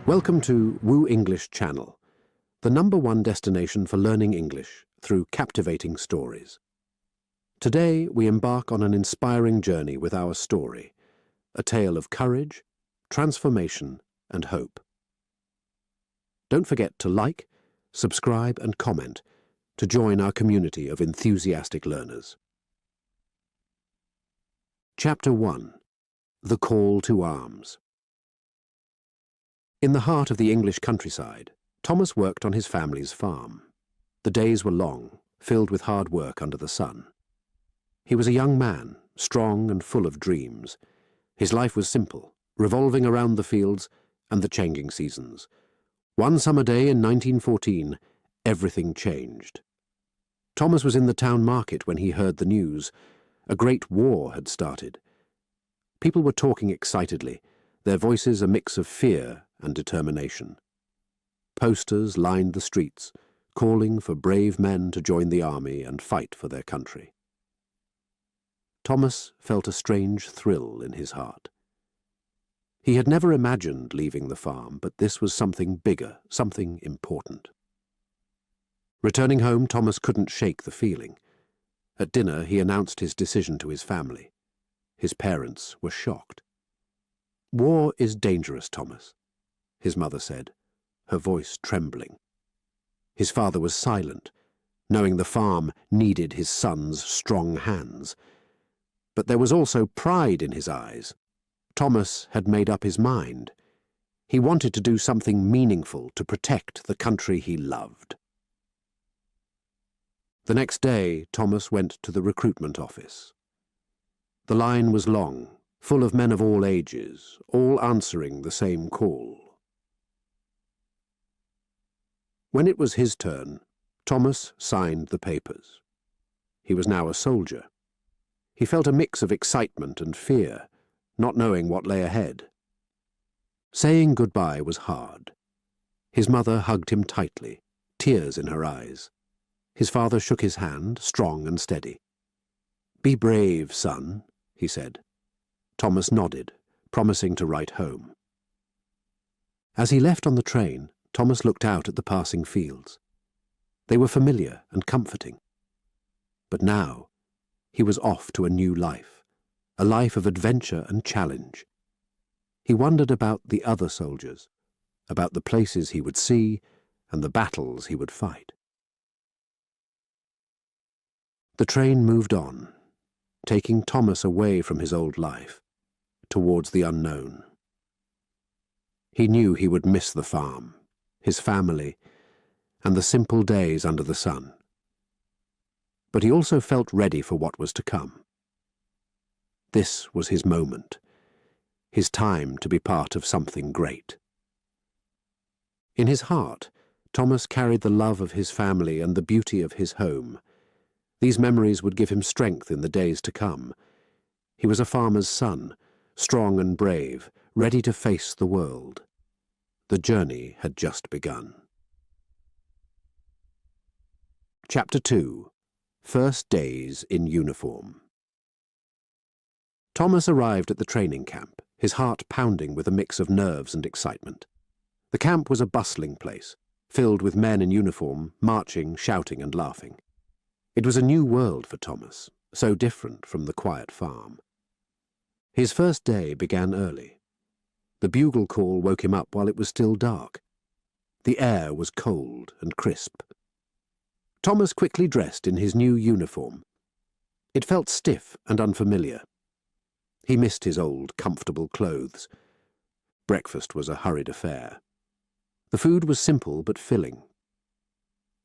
Welcome to WooEnglish channel, the #1 destination for learning English through captivating stories. Today we embark on an inspiring journey with our story, a tale of courage, transformation and hope. Don't forget to like, subscribe and comment to join our community of enthusiastic learners. Chapter 1. The Call to Arms. In the heart of the English countryside, Thomas worked on his family's farm. The days were long, filled with hard work under the sun. He was a young man, strong and full of dreams. His life was simple, revolving around the fields and the changing seasons. One summer day in 1914, everything changed. Thomas was in the town market when he heard the news. A great war had started. People were talking excitedly, their voices a mix of fear and determination. Posters lined the streets, calling for brave men to join the army and fight for their country. Thomas felt a strange thrill in his heart. He had never imagined leaving the farm, but this was something bigger, something important. Returning home, Thomas couldn't shake the feeling. At dinner, he announced his decision to his family. His parents were shocked. "War is dangerous, Thomas," his mother said, her voice trembling. His father was silent, knowing the farm needed his son's strong hands. But there was also pride in his eyes. Thomas had made up his mind. He wanted to do something meaningful to protect the country he loved. The next day, Thomas went to the recruitment office. The line was long, full of men of all ages, all answering the same call. When it was his turn, Thomas signed the papers. He was now a soldier. He felt a mix of excitement and fear, not knowing what lay ahead. Saying goodbye was hard. His mother hugged him tightly, tears in her eyes. His father shook his hand, strong and steady. "Be brave, son," he said. Thomas nodded, promising to write home. As he left on the train, Thomas looked out at the passing fields. They were familiar and comforting. But now, he was off to a new life, a life of adventure and challenge. He wondered about the other soldiers, about the places he would see and the battles he would fight. The train moved on, taking Thomas away from his old life, towards the unknown. He knew he would miss the farm, his family, and the simple days under the sun. But he also felt ready for what was to come. This was his moment, his time to be part of something great. In his heart, Thomas carried the love of his family and the beauty of his home. These memories would give him strength in the days to come. He was a farmer's son, strong and brave, ready to face the world. The journey had just begun. Chapter 2. First Days in Uniform. Thomas arrived at the training camp, his heart pounding with a mix of nerves and excitement. The camp was a bustling place, filled with men in uniform, marching, shouting and laughing. It was a new world for Thomas, so different from the quiet farm. His first day began early. The bugle call woke him up while it was still dark. The air was cold and crisp. Thomas quickly dressed in his new uniform. It felt stiff and unfamiliar. He missed his old, comfortable clothes. Breakfast was a hurried affair. The food was simple but filling.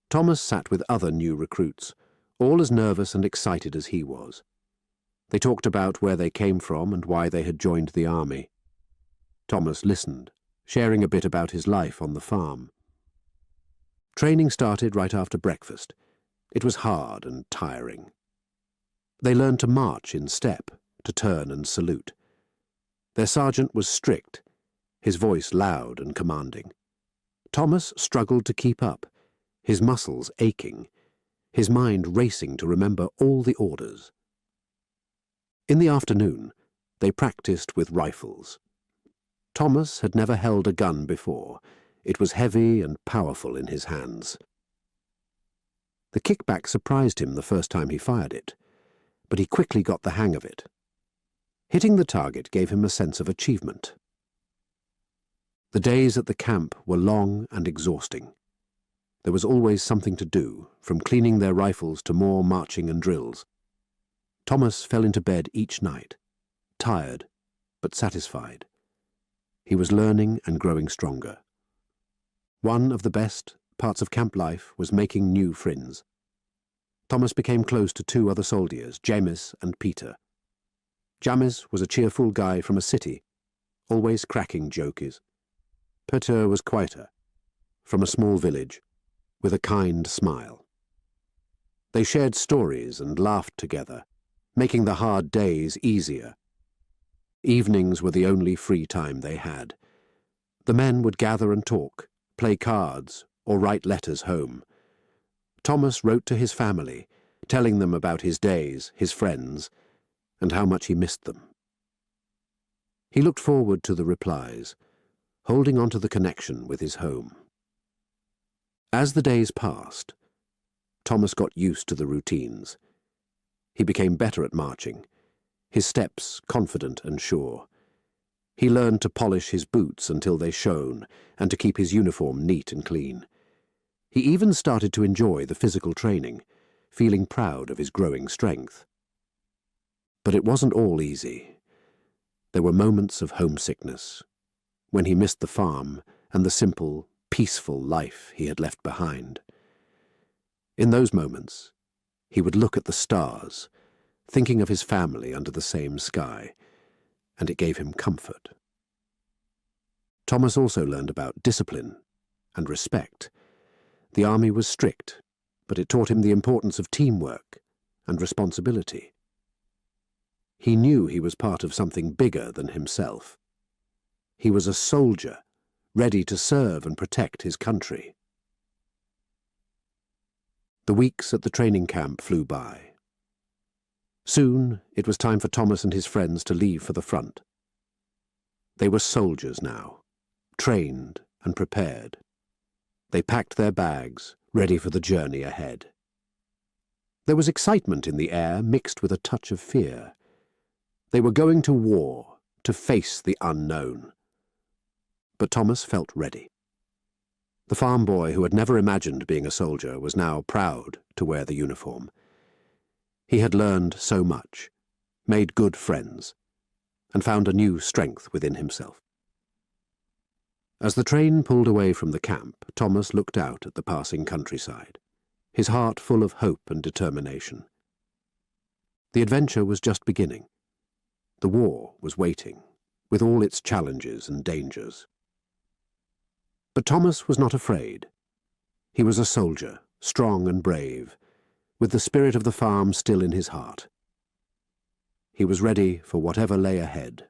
Thomas sat with other new recruits, all as nervous and excited as he was. They talked about where they came from and why they had joined the army. Thomas listened, sharing a bit about his life on the farm. Training started right after breakfast. It was hard and tiring. They learned to march in step, to turn and salute. Their sergeant was strict, his voice loud and commanding. Thomas struggled to keep up, his muscles aching, his mind racing to remember all the orders. In the afternoon, they practiced with rifles. Thomas had never held a gun before. It was heavy and powerful in his hands. The kickback surprised him the first time he fired it, but he quickly got the hang of it. Hitting the target gave him a sense of achievement. The days at the camp were long and exhausting. There was always something to do, from cleaning their rifles to more marching and drills. Thomas fell into bed each night, tired but satisfied. He was learning and growing stronger. One of the best parts of camp life was making new friends. Thomas became close to two other soldiers, James and Peter. James was a cheerful guy from a city, always cracking jokes. Peter was quieter, from a small village, with a kind smile. They shared stories and laughed together, making the hard days easier. Evenings were the only free time they had. The men would gather and talk, play cards, or write letters home. Thomas wrote to his family, telling them about his days, his friends, and how much he missed them. He looked forward to the replies, holding on to the connection with his home. As the days passed, Thomas got used to the routines. He became better at marching, his steps confident and sure. He learned to polish his boots until they shone and to keep his uniform neat and clean. He even started to enjoy the physical training, feeling proud of his growing strength. But it wasn't all easy. There were moments of homesickness, when he missed the farm and the simple, peaceful life he had left behind. In those moments, he would look at the stars, thinking of his family under the same sky, and it gave him comfort. Thomas also learned about discipline and respect. The army was strict, but it taught him the importance of teamwork and responsibility. He knew he was part of something bigger than himself. He was a soldier, ready to serve and protect his country. The weeks at the training camp flew by. Soon it was time for Thomas and his friends to leave for the front. They were soldiers now, trained and prepared. They packed their bags, ready for the journey ahead. There was excitement in the air mixed with a touch of fear. They were going to war, to face the unknown. But Thomas felt ready. The farm boy who had never imagined being a soldier was now proud to wear the uniform. He had learned so much, made good friends, and found a new strength within himself. As the train pulled away from the camp, Thomas looked out at the passing countryside, his heart full of hope and determination. The adventure was just beginning. The war was waiting, with all its challenges and dangers. But Thomas was not afraid. He was a soldier, strong and brave, with the spirit of the farm still in his heart. He was ready for whatever lay ahead.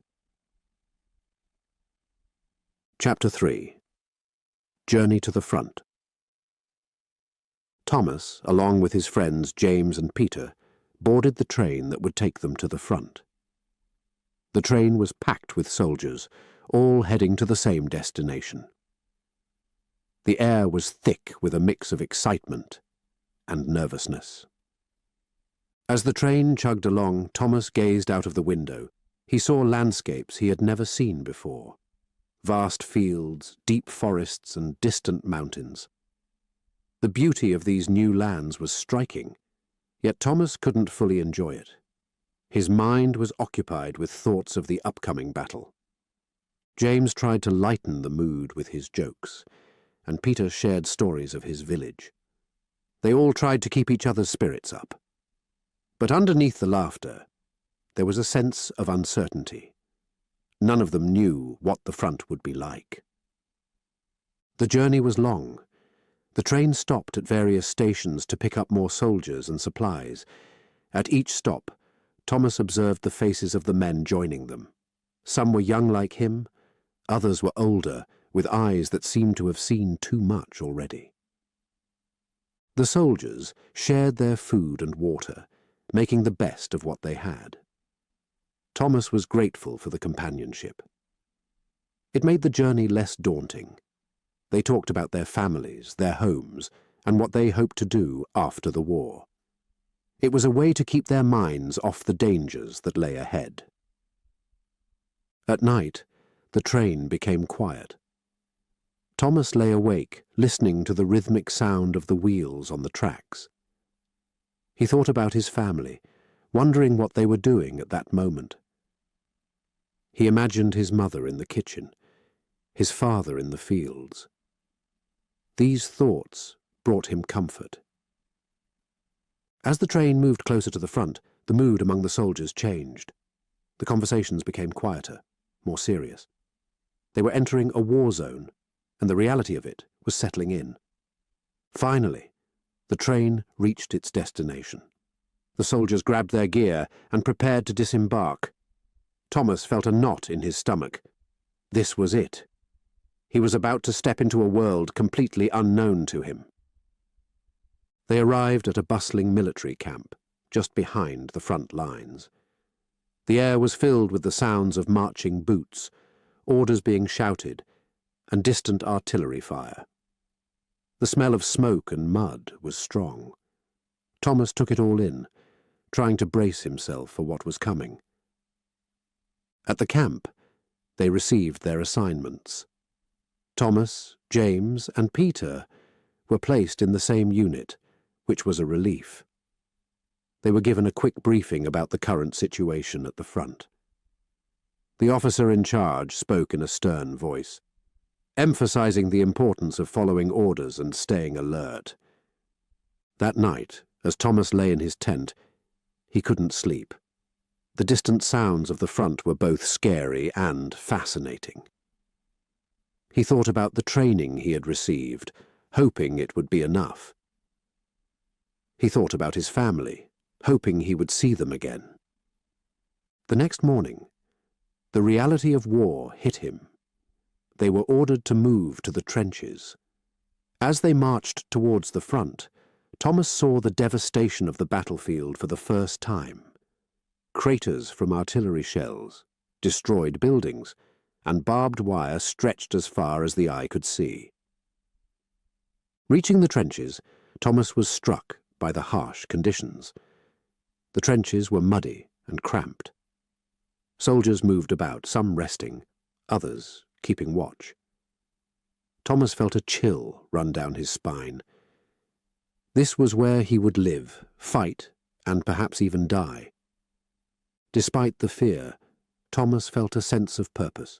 Chapter 3. Journey to the Front. Thomas, along with his friends James and Peter, boarded the train that would take them to the front. The train was packed with soldiers, all heading to the same destination. The air was thick with a mix of excitement and nervousness. As the train chugged along, Thomas gazed out of the window. He saw landscapes he had never seen before. Vast fields, deep forests, and distant mountains. The beauty of these new lands was striking, yet Thomas couldn't fully enjoy it. His mind was occupied with thoughts of the upcoming battle. James tried to lighten the mood with his jokes, and Peter shared stories of his village. They all tried to keep each other's spirits up. But underneath the laughter, there was a sense of uncertainty. None of them knew what the front would be like. The journey was long. The train stopped at various stations to pick up more soldiers and supplies. At each stop, Thomas observed the faces of the men joining them. Some were young like him, others were older, with eyes that seemed to have seen too much already. The soldiers shared their food and water, making the best of what they had. Thomas was grateful for the companionship. It made the journey less daunting. They talked about their families, their homes, and what they hoped to do after the war. It was a way to keep their minds off the dangers that lay ahead. At night, the train became quiet. Thomas lay awake, listening to the rhythmic sound of the wheels on the tracks. He thought about his family, wondering what they were doing at that moment. He imagined his mother in the kitchen, his father in the fields. These thoughts brought him comfort. As the train moved closer to the front, the mood among the soldiers changed. The conversations became quieter, more serious. They were entering a war zone, and the reality of it was settling in. Finally, the train reached its destination. The soldiers grabbed their gear and prepared to disembark. Thomas felt a knot in his stomach. This was it. He was about to step into a world completely unknown to him. They arrived at a bustling military camp, just behind the front lines. The air was filled with the sounds of marching boots, orders being shouted, and distant artillery fire. The smell of smoke and mud was strong. Thomas took it all in, trying to brace himself for what was coming. At the camp, they received their assignments. Thomas, James, and Peter were placed in the same unit, which was a relief. They were given a quick briefing about the current situation at the front. The officer in charge spoke in a stern voice, emphasizing the importance of following orders and staying alert. That night, as Thomas lay in his tent, he couldn't sleep. The distant sounds of the front were both scary and fascinating. He thought about the training he had received, hoping it would be enough. He thought about his family, hoping he would see them again. The next morning, the reality of war hit him. They were ordered to move to the trenches. As they marched towards the front, Thomas saw the devastation of the battlefield for the first time. Craters from artillery shells, destroyed buildings, and barbed wire stretched as far as the eye could see. Reaching the trenches, Thomas was struck by the harsh conditions. The trenches were muddy and cramped. Soldiers moved about, some resting, others keeping watch. Thomas felt a chill run down his spine. This was where he would live, fight, and perhaps even die. Despite the fear, Thomas felt a sense of purpose.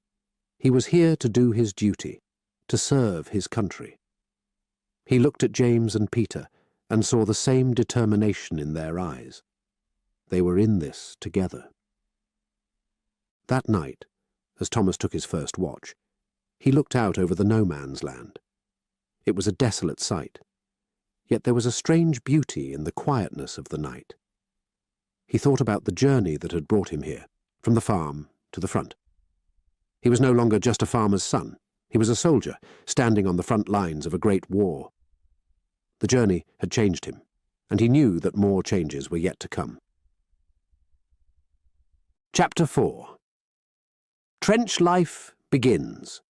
He was here to do his duty, to serve his country. He looked at James and Peter and saw the same determination in their eyes. They were in this together. That night, as Thomas took his first watch, he looked out over the no-man's land. It was a desolate sight, yet there was a strange beauty in the quietness of the night. He thought about the journey that had brought him here, from the farm to the front. He was no longer just a farmer's son. He was a soldier, standing on the front lines of a great war. The journey had changed him, and he knew that more changes were yet to come. Chapter 4. Trench Life Begins.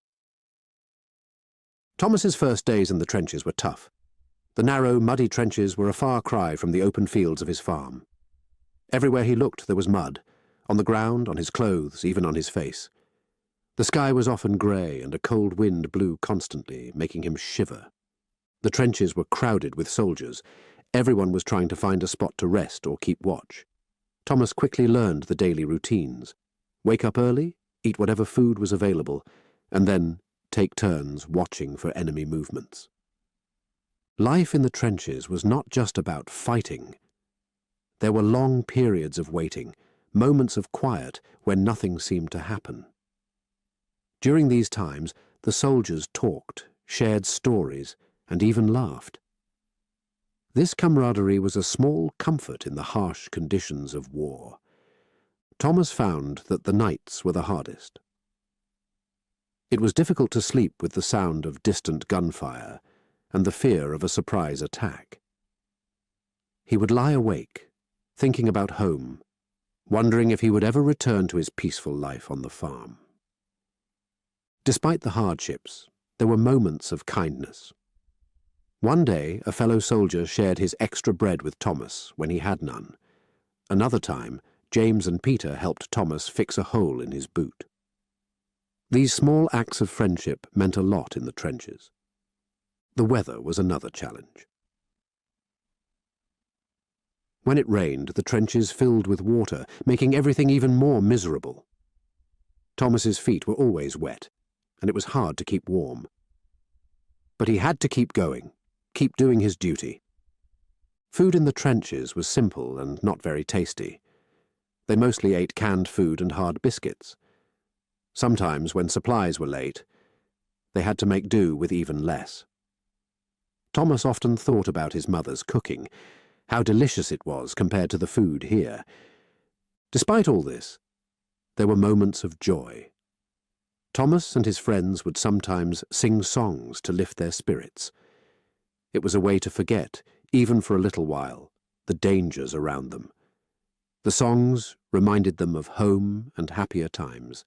Thomas's first days in the trenches were tough. The narrow, muddy trenches were a far cry from the open fields of his farm. Everywhere he looked there was mud, on the ground, on his clothes, even on his face. The sky was often grey, and a cold wind blew constantly, making him shiver. The trenches were crowded with soldiers. Everyone was trying to find a spot to rest or keep watch. Thomas quickly learned the daily routines. Wake up early, eat whatever food was available, and then take turns watching for enemy movements. Life in the trenches was not just about fighting. There were long periods of waiting, moments of quiet when nothing seemed to happen. During these times, the soldiers talked, shared stories, and even laughed. This camaraderie was a small comfort in the harsh conditions of war. Thomas found that the nights were the hardest. It was difficult to sleep with the sound of distant gunfire and the fear of a surprise attack. He would lie awake, thinking about home, wondering if he would ever return to his peaceful life on the farm. Despite the hardships, there were moments of kindness. One day, a fellow soldier shared his extra bread with Thomas when he had none. Another time, James and Peter helped Thomas fix a hole in his boot. These small acts of friendship meant a lot in the trenches. The weather was another challenge. When it rained, the trenches filled with water, making everything even more miserable. Thomas's feet were always wet, and it was hard to keep warm. But he had to keep going, keep doing his duty. Food in the trenches was simple and not very tasty. They mostly ate canned food and hard biscuits. Sometimes, when supplies were late, they had to make do with even less. Thomas often thought about his mother's cooking, how delicious it was compared to the food here. Despite all this, there were moments of joy. Thomas and his friends would sometimes sing songs to lift their spirits. It was a way to forget, even for a little while, the dangers around them. The songs reminded them of home and happier times.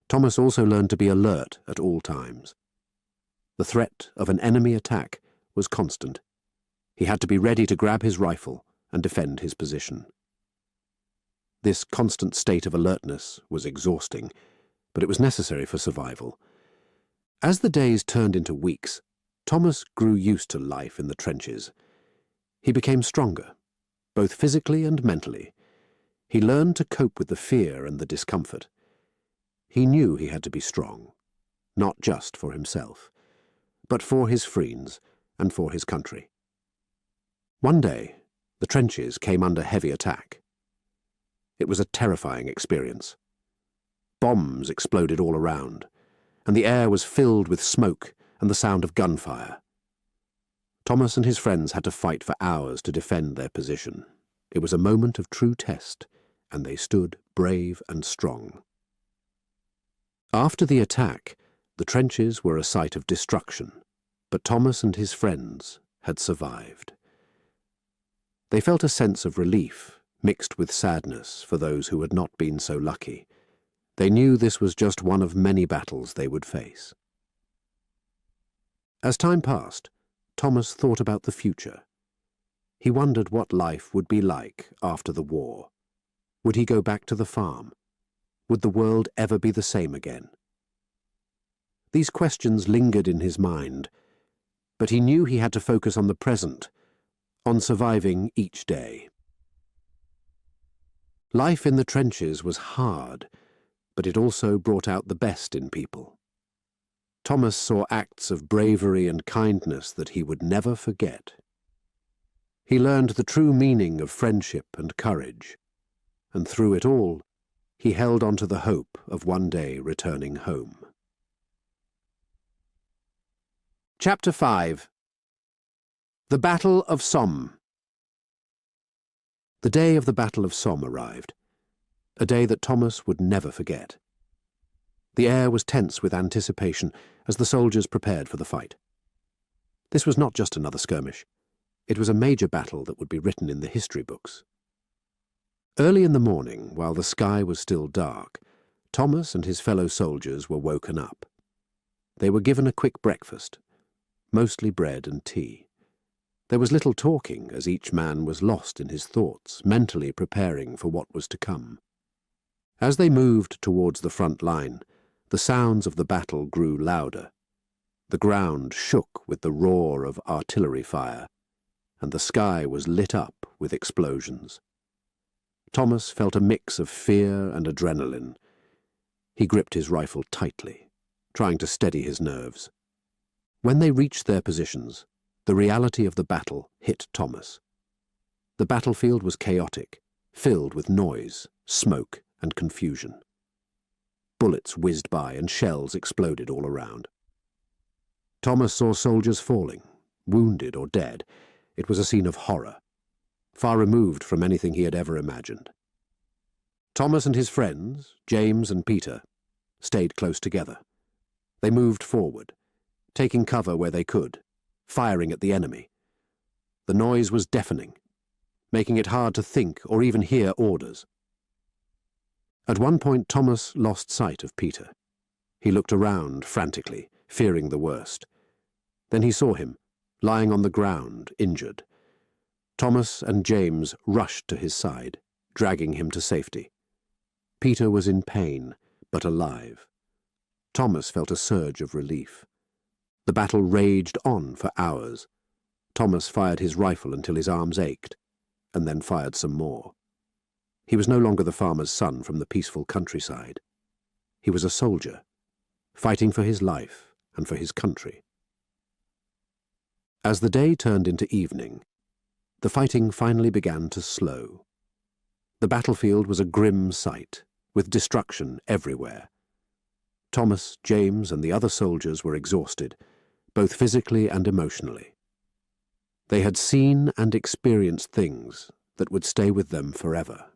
Thomas also learned to be alert at all times. The threat of an enemy attack was constant. He had to be ready to grab his rifle and defend his position. This constant state of alertness was exhausting, but it was necessary for survival. As the days turned into weeks, Thomas grew used to life in the trenches. He became stronger, both physically and mentally. He learned to cope with the fear and the discomfort. He knew he had to be strong, not just for himself, but for his friends and for his country. One day, the trenches came under heavy attack. It was a terrifying experience. Bombs exploded all around, and the air was filled with smoke and the sound of gunfire. Thomas and his friends had to fight for hours to defend their position. It was a moment of true test, and they stood brave and strong. After the attack, the trenches were a site of destruction, but Thomas and his friends had survived. They felt a sense of relief, mixed with sadness for those who had not been so lucky. They knew this was just one of many battles they would face. As time passed, Thomas thought about the future. He wondered what life would be like after the war. Would he go back to the farm? Would the world ever be the same again? These questions lingered in his mind, but he knew he had to focus on the present, on surviving each day. Life in the trenches was hard, but it also brought out the best in people. Thomas saw acts of bravery and kindness that he would never forget. He learned the true meaning of friendship and courage, and through it all, he held on to the hope of one day returning home. Chapter 5. The Battle of Somme. The day of the Battle of Somme arrived, a day that Thomas would never forget. The air was tense with anticipation as the soldiers prepared for the fight. This was not just another skirmish. It was a major battle that would be written in the history books. Early in the morning, while the sky was still dark, Thomas and his fellow soldiers were woken up. They were given a quick breakfast, mostly bread and tea. There was little talking as each man was lost in his thoughts, mentally preparing for what was to come. As they moved towards the front line, the sounds of the battle grew louder. The ground shook with the roar of artillery fire, and the sky was lit up with explosions. Thomas felt a mix of fear and adrenaline. He gripped his rifle tightly, trying to steady his nerves. When they reached their positions, the reality of the battle hit Thomas. The battlefield was chaotic, filled with noise, smoke, and confusion. Bullets whizzed by and shells exploded all around. Thomas saw soldiers falling, wounded or dead. It was a scene of horror, far removed from anything he had ever imagined. Thomas and his friends, James and Peter, stayed close together. They moved forward, taking cover where they could, firing at the enemy. The noise was deafening, making it hard to think or even hear orders. At one point, Thomas lost sight of Peter. He looked around frantically, fearing the worst. Then he saw him, lying on the ground, injured. Thomas and James rushed to his side, dragging him to safety. Peter was in pain, but alive. Thomas felt a surge of relief. The battle raged on for hours. Thomas fired his rifle until his arms ached, and then fired some more. He was no longer the farmer's son from the peaceful countryside. He was a soldier, fighting for his life and for his country. As the day turned into evening, the fighting finally began to slow. The battlefield was a grim sight, with destruction everywhere. Thomas, James, and the other soldiers were exhausted, both physically and emotionally. They had seen and experienced things that would stay with them forever.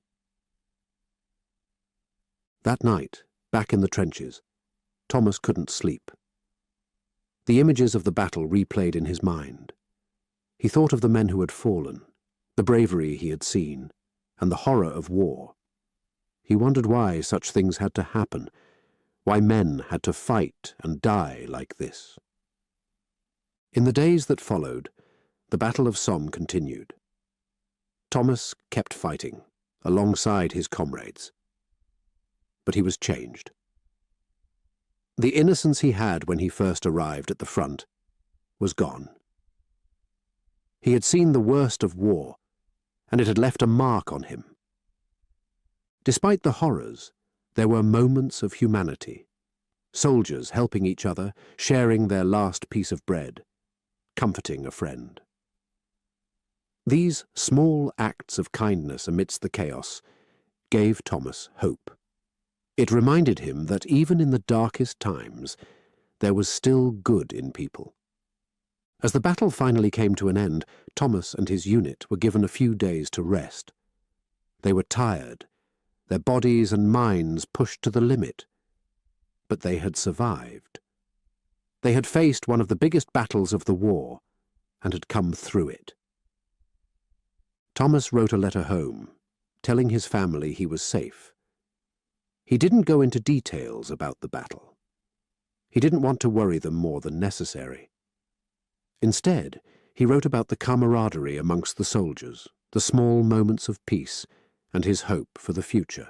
That night, back in the trenches, Thomas couldn't sleep. The images of the battle replayed in his mind. He thought of the men who had fallen, the bravery he had seen, and the horror of war. He wondered why such things had to happen, why men had to fight and die like this. In the days that followed, the Battle of Somme continued. Thomas kept fighting, alongside his comrades. But he was changed. The innocence he had when he first arrived at the front was gone. He had seen the worst of war, and it had left a mark on him. Despite the horrors, there were moments of humanity. Soldiers helping each other, sharing their last piece of bread, comforting a friend. These small acts of kindness amidst the chaos gave Thomas hope. It reminded him that even in the darkest times, there was still good in people. As the battle finally came to an end, Thomas and his unit were given a few days to rest. They were tired, their bodies and minds pushed to the limit. But they had survived. They had faced one of the biggest battles of the war and had come through it. Thomas wrote a letter home, telling his family he was safe. He didn't go into details about the battle. He didn't want to worry them more than necessary. Instead, he wrote about the camaraderie amongst the soldiers, the small moments of peace, and his hope for the future.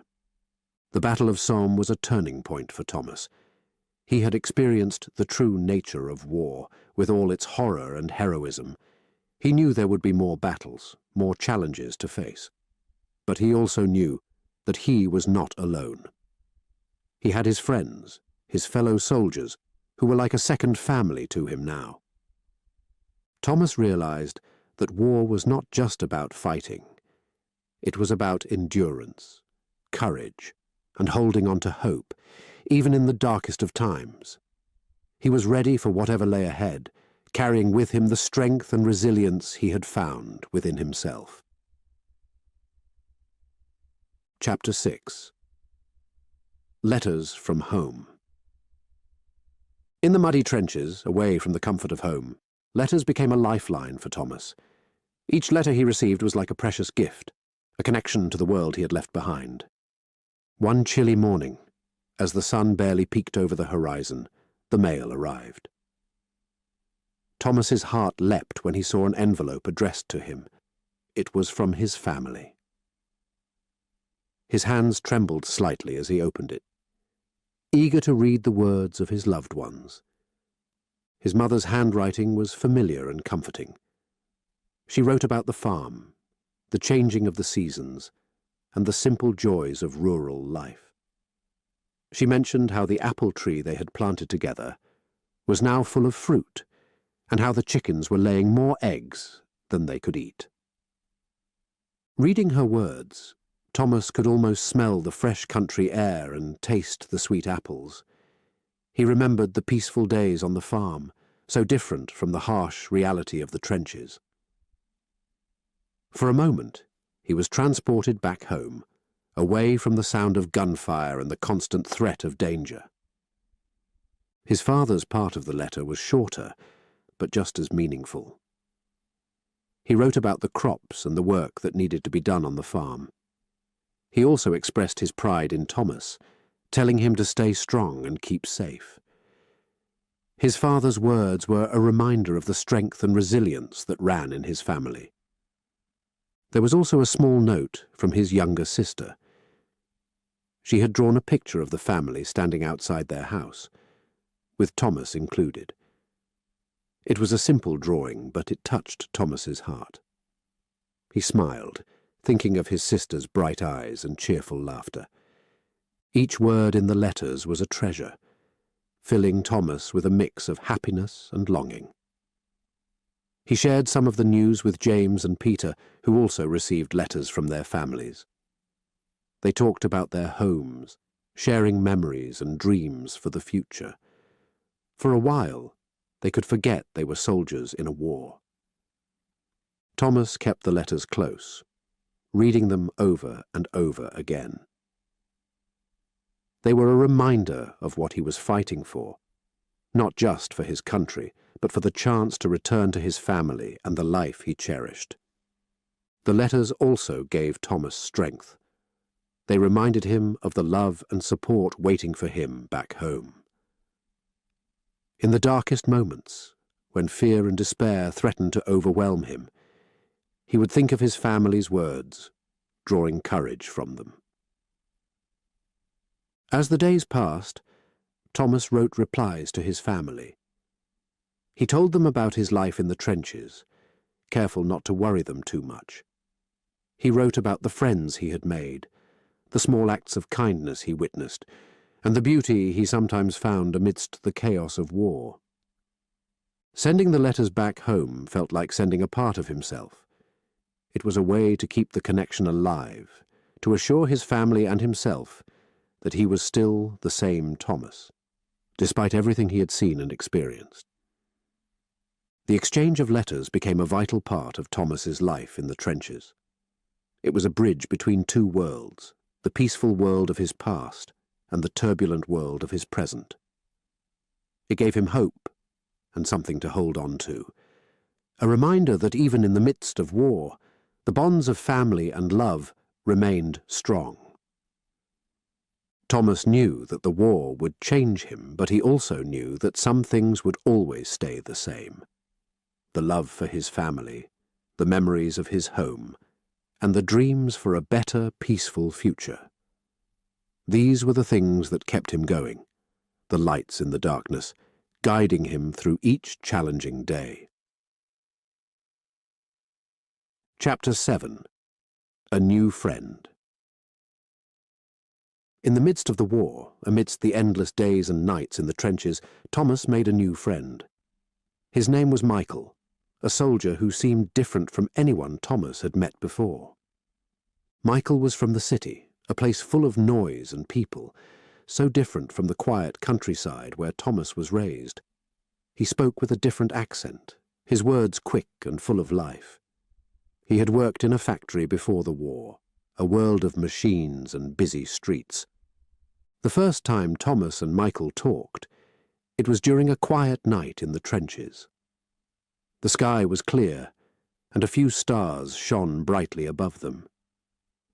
The Battle of Somme was a turning point for Thomas. He had experienced the true nature of war, with all its horror and heroism. He knew there would be more battles, more challenges to face. But he also knew that he was not alone. He had his friends, his fellow soldiers, who were like a second family to him now. Thomas realized that war was not just about fighting. It was about endurance, courage, and holding on to hope, even in the darkest of times. He was ready for whatever lay ahead, carrying with him the strength and resilience he had found within himself. Chapter 6. Letters from Home. In the muddy trenches, away from the comfort of home, letters became a lifeline for Thomas. Each letter he received was like a precious gift, a connection to the world he had left behind. One chilly morning, as the sun barely peeked over the horizon, the mail arrived. Thomas's heart leapt when he saw an envelope addressed to him. It was from his family. His hands trembled slightly as he opened it, eager to read the words of his loved ones. His mother's handwriting was familiar and comforting. She wrote about the farm, the changing of the seasons, and the simple joys of rural life. She mentioned how the apple tree they had planted together was now full of fruit, and how the chickens were laying more eggs than they could eat. Reading her words, Thomas could almost smell the fresh country air and taste the sweet apples. He remembered the peaceful days on the farm, so different from the harsh reality of the trenches. For a moment, he was transported back home, away from the sound of gunfire and the constant threat of danger. His father's part of the letter was shorter, but just as meaningful. He wrote about the crops and the work that needed to be done on the farm. He also expressed his pride in Thomas, telling him to stay strong and keep safe. His father's words were a reminder of the strength and resilience that ran in his family. There was also a small note from his younger sister. She had drawn a picture of the family standing outside their house, with Thomas included. It was a simple drawing, but it touched Thomas's heart. He smiled, thinking of his sister's bright eyes and cheerful laughter. Each word in the letters was a treasure, filling Thomas with a mix of happiness and longing. He shared some of the news with James and Peter, who also received letters from their families. They talked about their homes, sharing memories and dreams for the future. For a while, they could forget they were soldiers in a war. Thomas kept the letters close, reading them over and over again. They were a reminder of what he was fighting for, not just for his country, but for the chance to return to his family and the life he cherished. The letters also gave Thomas strength. They reminded him of the love and support waiting for him back home. In the darkest moments, when fear and despair threatened to overwhelm him, he would think of his family's words, drawing courage from them. As the days passed, Thomas wrote replies to his family. He told them about his life in the trenches, careful not to worry them too much. He wrote about the friends he had made, the small acts of kindness he witnessed, and the beauty he sometimes found amidst the chaos of war. Sending the letters back home felt like sending a part of himself. It was a way to keep the connection alive, to assure his family and himself that he was still the same Thomas, despite everything he had seen and experienced. The exchange of letters became a vital part of Thomas's life in the trenches. It was a bridge between two worlds, the peaceful world of his past and the turbulent world of his present. It gave him hope and something to hold on to, a reminder that even in the midst of war, the bonds of family and love remained strong. Thomas knew that the war would change him, but he also knew that some things would always stay the same. The love for his family, the memories of his home, and the dreams for a better, peaceful future. These were the things that kept him going, the lights in the darkness, guiding him through each challenging day. Chapter 7. A New Friend. In the midst of the war, amidst the endless days and nights in the trenches, Thomas made a new friend. His name was Michael, a soldier who seemed different from anyone Thomas had met before. Michael was from the city, a place full of noise and people, so different from the quiet countryside where Thomas was raised. He spoke with a different accent, his words quick and full of life. He had worked in a factory before the war, a world of machines and busy streets. The first time Thomas and Michael talked, it was during a quiet night in the trenches. The sky was clear, and a few stars shone brightly above them.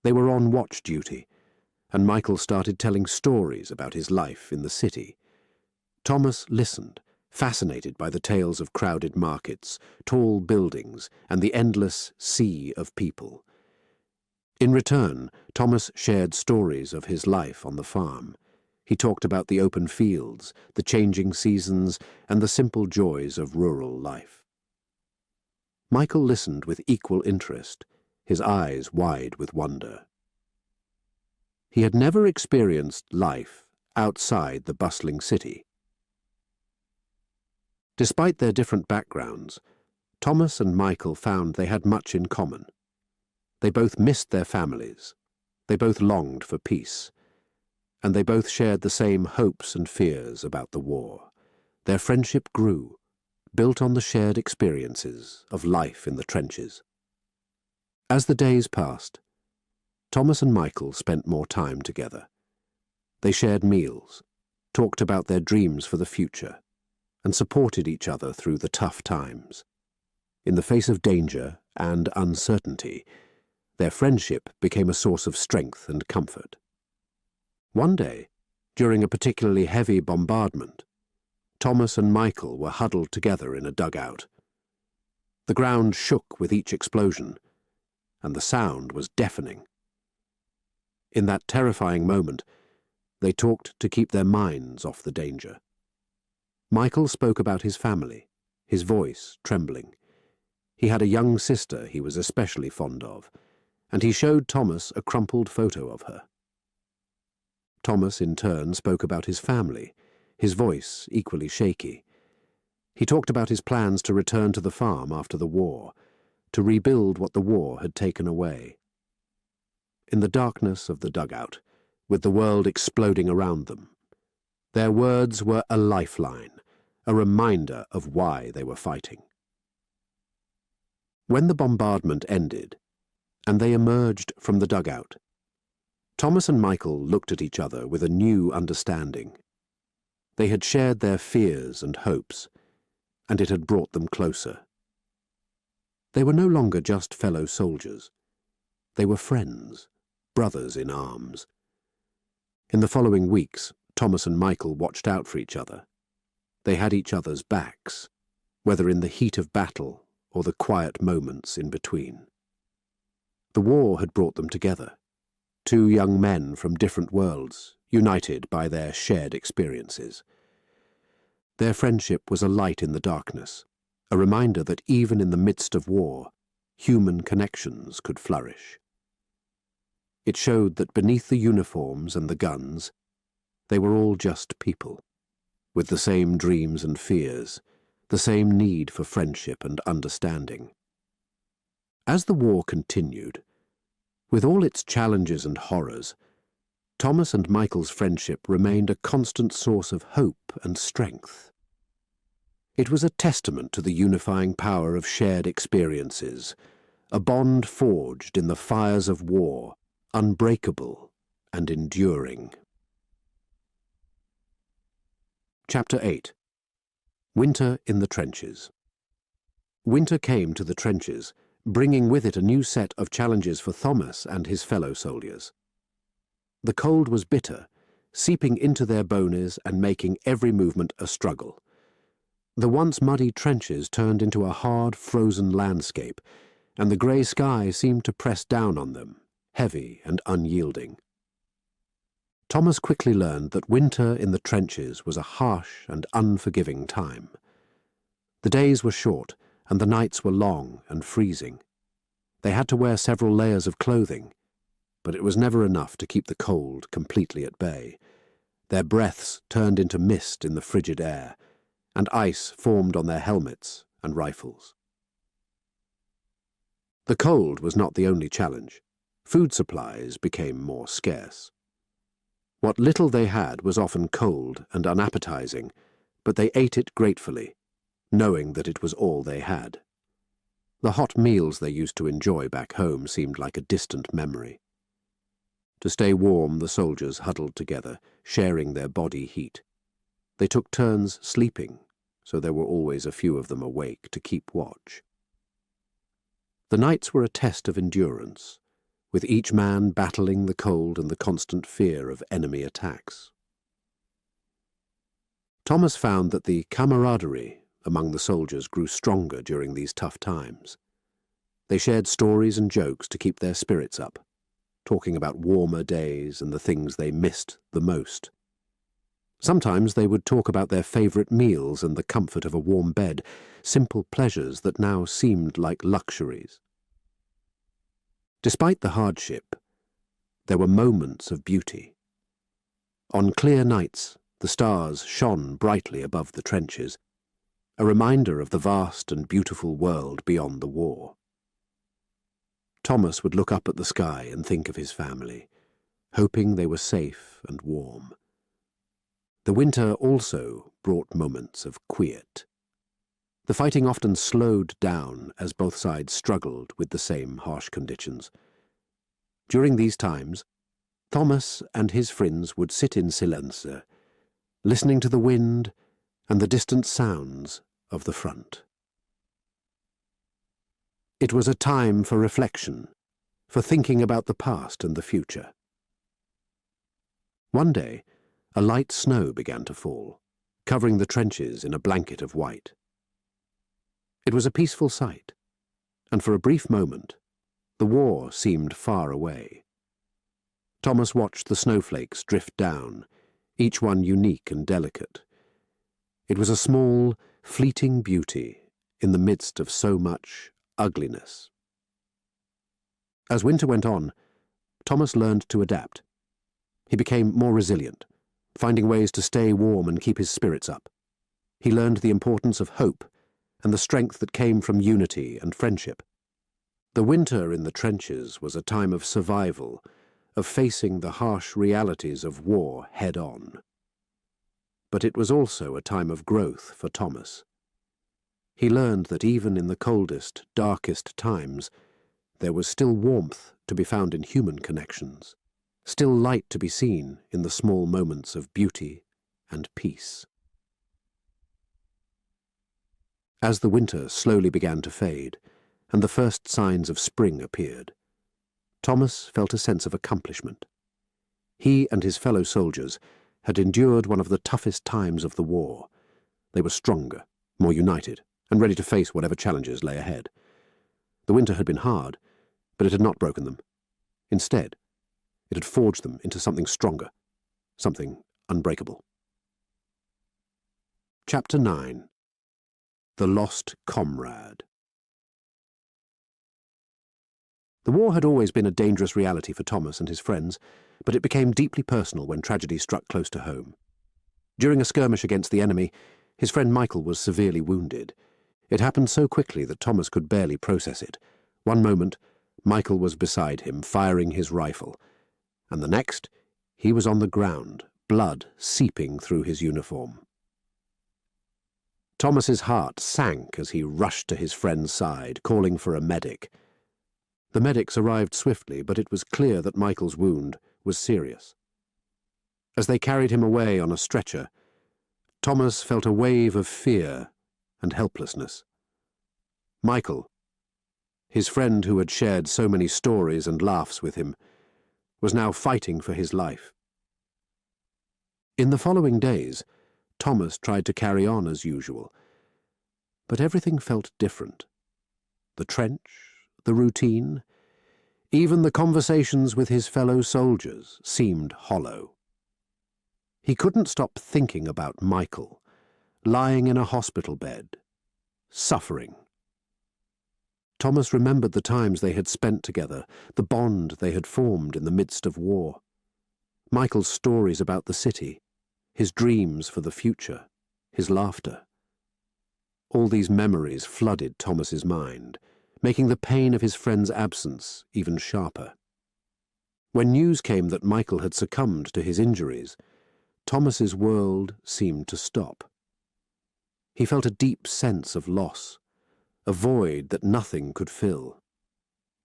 They were on watch duty, and Michael started telling stories about his life in the city. Thomas listened, fascinated by the tales of crowded markets, tall buildings, and the endless sea of people. In return, Thomas shared stories of his life on the farm. He talked about the open fields, the changing seasons, and the simple joys of rural life. Michael listened with equal interest, his eyes wide with wonder. He had never experienced life outside the bustling city. Despite their different backgrounds, Thomas and Michael found they had much in common. They both missed their families, they both longed for peace, and they both shared the same hopes and fears about the war. Their friendship grew, built on the shared experiences of life in the trenches. As the days passed, Thomas and Michael spent more time together. They shared meals, talked about their dreams for the future, and supported each other through the tough times. In the face of danger and uncertainty, their friendship became a source of strength and comfort. One day, During a particularly heavy bombardment, Thomas and Michael were huddled together in a dugout. The ground shook with each explosion, and the sound was deafening. In that terrifying moment, they talked to keep their minds off the danger. Michael spoke about his family, his voice trembling. He had a young sister he was especially fond of, and he showed Thomas a crumpled photo of her. Thomas, in turn, spoke about his family, his voice equally shaky. He talked about his plans to return to the farm after the war, to rebuild what the war had taken away. In the darkness of the dugout, with the world exploding around them, their words were a lifeline, a reminder of why they were fighting. When the bombardment ended, and they emerged from the dugout, Thomas and Michael looked at each other with a new understanding. They had shared their fears and hopes, and it had brought them closer. They were no longer just fellow soldiers. They were friends, brothers in arms. In the following weeks, Thomas and Michael watched out for each other. They had each other's backs, whether in the heat of battle or the quiet moments in between. The war had brought them together. Two young men from different worlds, united by their shared experiences. Their friendship was a light in the darkness, a reminder that even in the midst of war, human connections could flourish. It showed that beneath the uniforms and the guns, they were all just people, with the same dreams and fears, the same need for friendship and understanding. As the war continued, with all its challenges and horrors, Thomas and Michael's friendship remained a constant source of hope and strength. It was a testament to the unifying power of shared experiences, a bond forged in the fires of war, unbreakable and enduring. Chapter 8. Winter in the Trenches. Winter came to the trenches, bringing with it a new set of challenges for Thomas and his fellow soldiers. The cold was bitter, seeping into their bones and making every movement a struggle. The once muddy trenches turned into a hard, frozen landscape, and the grey sky seemed to press down on them, heavy and unyielding. Thomas quickly learned that winter in the trenches was a harsh and unforgiving time. The days were short, and the nights were long and freezing. They had to wear several layers of clothing, but it was never enough to keep the cold completely at bay. Their breaths turned into mist in the frigid air, and ice formed on their helmets and rifles. The cold was not the only challenge. Food supplies became more scarce. What little they had was often cold and unappetizing, but they ate it gratefully, knowing that it was all they had. The hot meals they used to enjoy back home seemed like a distant memory. To stay warm, the soldiers huddled together, sharing their body heat. They took turns sleeping, so there were always a few of them awake to keep watch. The nights were a test of endurance, with each man battling the cold and the constant fear of enemy attacks. Thomas found that the camaraderie among the soldiers grew stronger during these tough times. They shared stories and jokes to keep their spirits up, talking about warmer days and the things they missed the most. Sometimes they would talk about their favorite meals and the comfort of a warm bed, simple pleasures that now seemed like luxuries. Despite the hardship, there were moments of beauty. On clear nights, the stars shone brightly above the trenches, a reminder of the vast and beautiful world beyond the war. Thomas would look up at the sky and think of his family, hoping they were safe and warm. The winter also brought moments of quiet. The fighting often slowed down as both sides struggled with the same harsh conditions. During these times, Thomas and his friends would sit in silence, listening to the wind and the distant sounds of the front. It was a time for reflection, for thinking about the past and the future. One day, A light snow began to fall, covering the trenches in a blanket of white. It was a peaceful sight, and for a brief moment, the war seemed far away. Thomas watched the snowflakes drift down, each one unique and delicate. It was a small, fleeting beauty in the midst of so much ugliness. As winter went on, Thomas learned to adapt. He became more resilient, finding ways to stay warm and keep his spirits up. He learned the importance of hope and the strength that came from unity and friendship. The winter in the trenches was a time of survival, of facing the harsh realities of war head-on. But it was also a time of growth for Thomas. He learned that even in the coldest, darkest times, there was still warmth to be found in human connections, still light to be seen in the small moments of beauty and peace. As the winter slowly began to fade, and the first signs of spring appeared, Thomas felt a sense of accomplishment. He and his fellow soldiers had endured one of the toughest times of the war. They were stronger, more united, and ready to face whatever challenges lay ahead. The winter had been hard, but it had not broken them. Instead, it had forged them into something stronger, something unbreakable. Chapter 9. The Lost Comrade. The war had always been a dangerous reality for Thomas and his friends, but it became deeply personal when tragedy struck close to home. During a skirmish against the enemy, his friend Michael was severely wounded. It happened so quickly that Thomas could barely process it. One moment, Michael was beside him, firing his rifle, and the next, he was on the ground, blood seeping through his uniform. Thomas's heart sank as he rushed to his friend's side, calling for a medic. The medics arrived swiftly, but it was clear that Michael's wound was serious. As they carried him away on a stretcher, Thomas felt a wave of fear and helplessness. Michael, his friend who had shared so many stories and laughs with him, was now fighting for his life. In the following days, Thomas tried to carry on as usual, but everything felt different. The trench, the routine, even the conversations with his fellow soldiers seemed hollow. He couldn't stop thinking about Michael, lying in a hospital bed, suffering. Thomas remembered the times they had spent together, the bond they had formed in the midst of war. Michael's stories about the city, his dreams for the future, his laughter. All these memories flooded Thomas's mind, making the pain of his friend's absence even sharper. When news came that Michael had succumbed to his injuries, Thomas's world seemed to stop. He felt a deep sense of loss, a void that nothing could fill.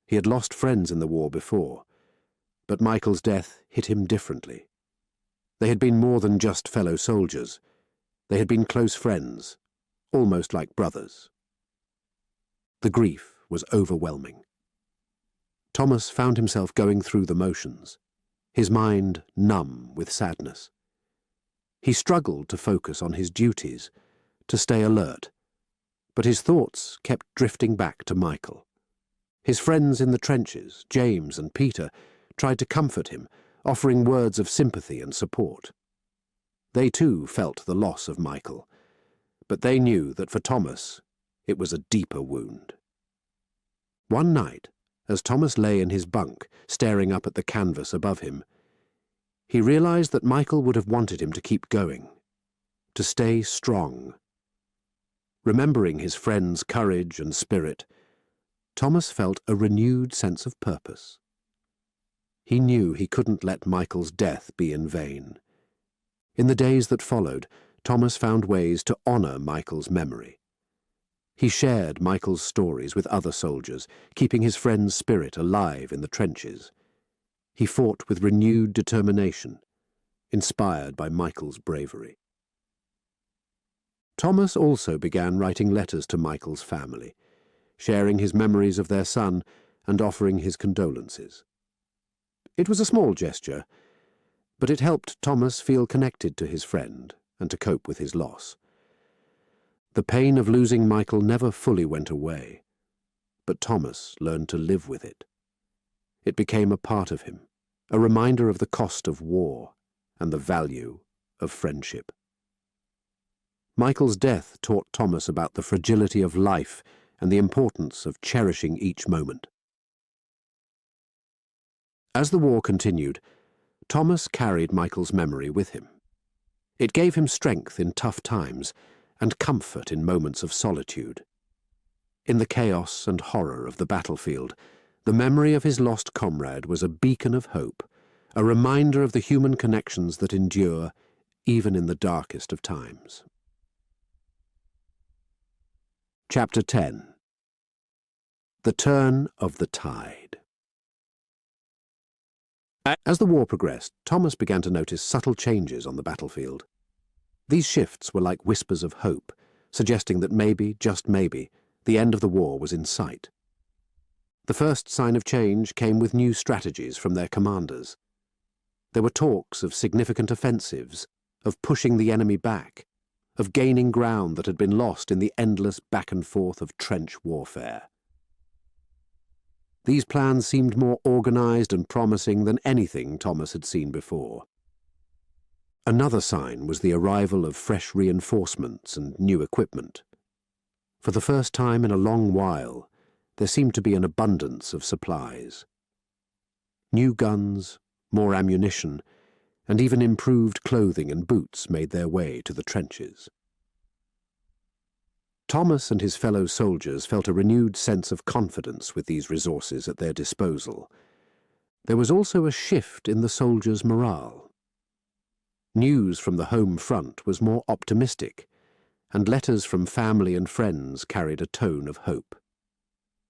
He had lost friends in the war before, but Michael's death hit him differently. They had been more than just fellow soldiers. They had been close friends, almost like brothers. The grief was overwhelming. Thomas found himself going through the motions, his mind numb with sadness. He struggled to focus on his duties, to stay alert, but his thoughts kept drifting back to Michael. His friends in the trenches, James and Peter, tried to comfort him, offering words of sympathy and support. They too felt the loss of Michael, but they knew that for Thomas it was a deeper wound. One night, as Thomas lay in his bunk, staring up at the canvas above him, he realized that Michael would have wanted him to keep going, to stay strong. Remembering his friend's courage and spirit, Thomas felt a renewed sense of purpose. He knew he couldn't let Michael's death be in vain. In the days that followed, Thomas found ways to honor Michael's memory. He shared Michael's stories with other soldiers, keeping his friend's spirit alive in the trenches. He fought with renewed determination, inspired by Michael's bravery. Thomas also began writing letters to Michael's family, sharing his memories of their son and offering his condolences. It was a small gesture, But it helped Thomas feel connected to his friend and to cope with his loss. The pain of losing Michael never fully went away, but Thomas learned to live with it. It became a part of him, a reminder of the cost of war and the value of friendship. Michael's death taught Thomas about the fragility of life and the importance of cherishing each moment. As the war continued, Thomas carried Michael's memory with him. It gave him strength in tough times and comfort in moments of solitude. In the chaos and horror of the battlefield, the memory of his lost comrade was a beacon of hope, a reminder of the human connections that endure even in the darkest of times. Chapter 10. The Turn of the Tide. As the war progressed, Thomas began to notice subtle changes on the battlefield. These shifts were like whispers of hope, suggesting that maybe, just maybe, the end of the war was in sight. The first sign of change came with new strategies from their commanders. There were talks of significant offensives, of pushing the enemy back, of gaining ground that had been lost in the endless back and forth of trench warfare. These plans seemed more organized and promising than anything Thomas had seen before. Another sign was the arrival of fresh reinforcements and new equipment. For the first time in a long while, there seemed to be an abundance of supplies. New guns, more ammunition, and even improved clothing and boots made their way to the trenches. Thomas and his fellow soldiers felt a renewed sense of confidence with these resources at their disposal. There was also a shift in the soldiers' morale. News from the home front was more optimistic, and letters from family and friends carried a tone of hope.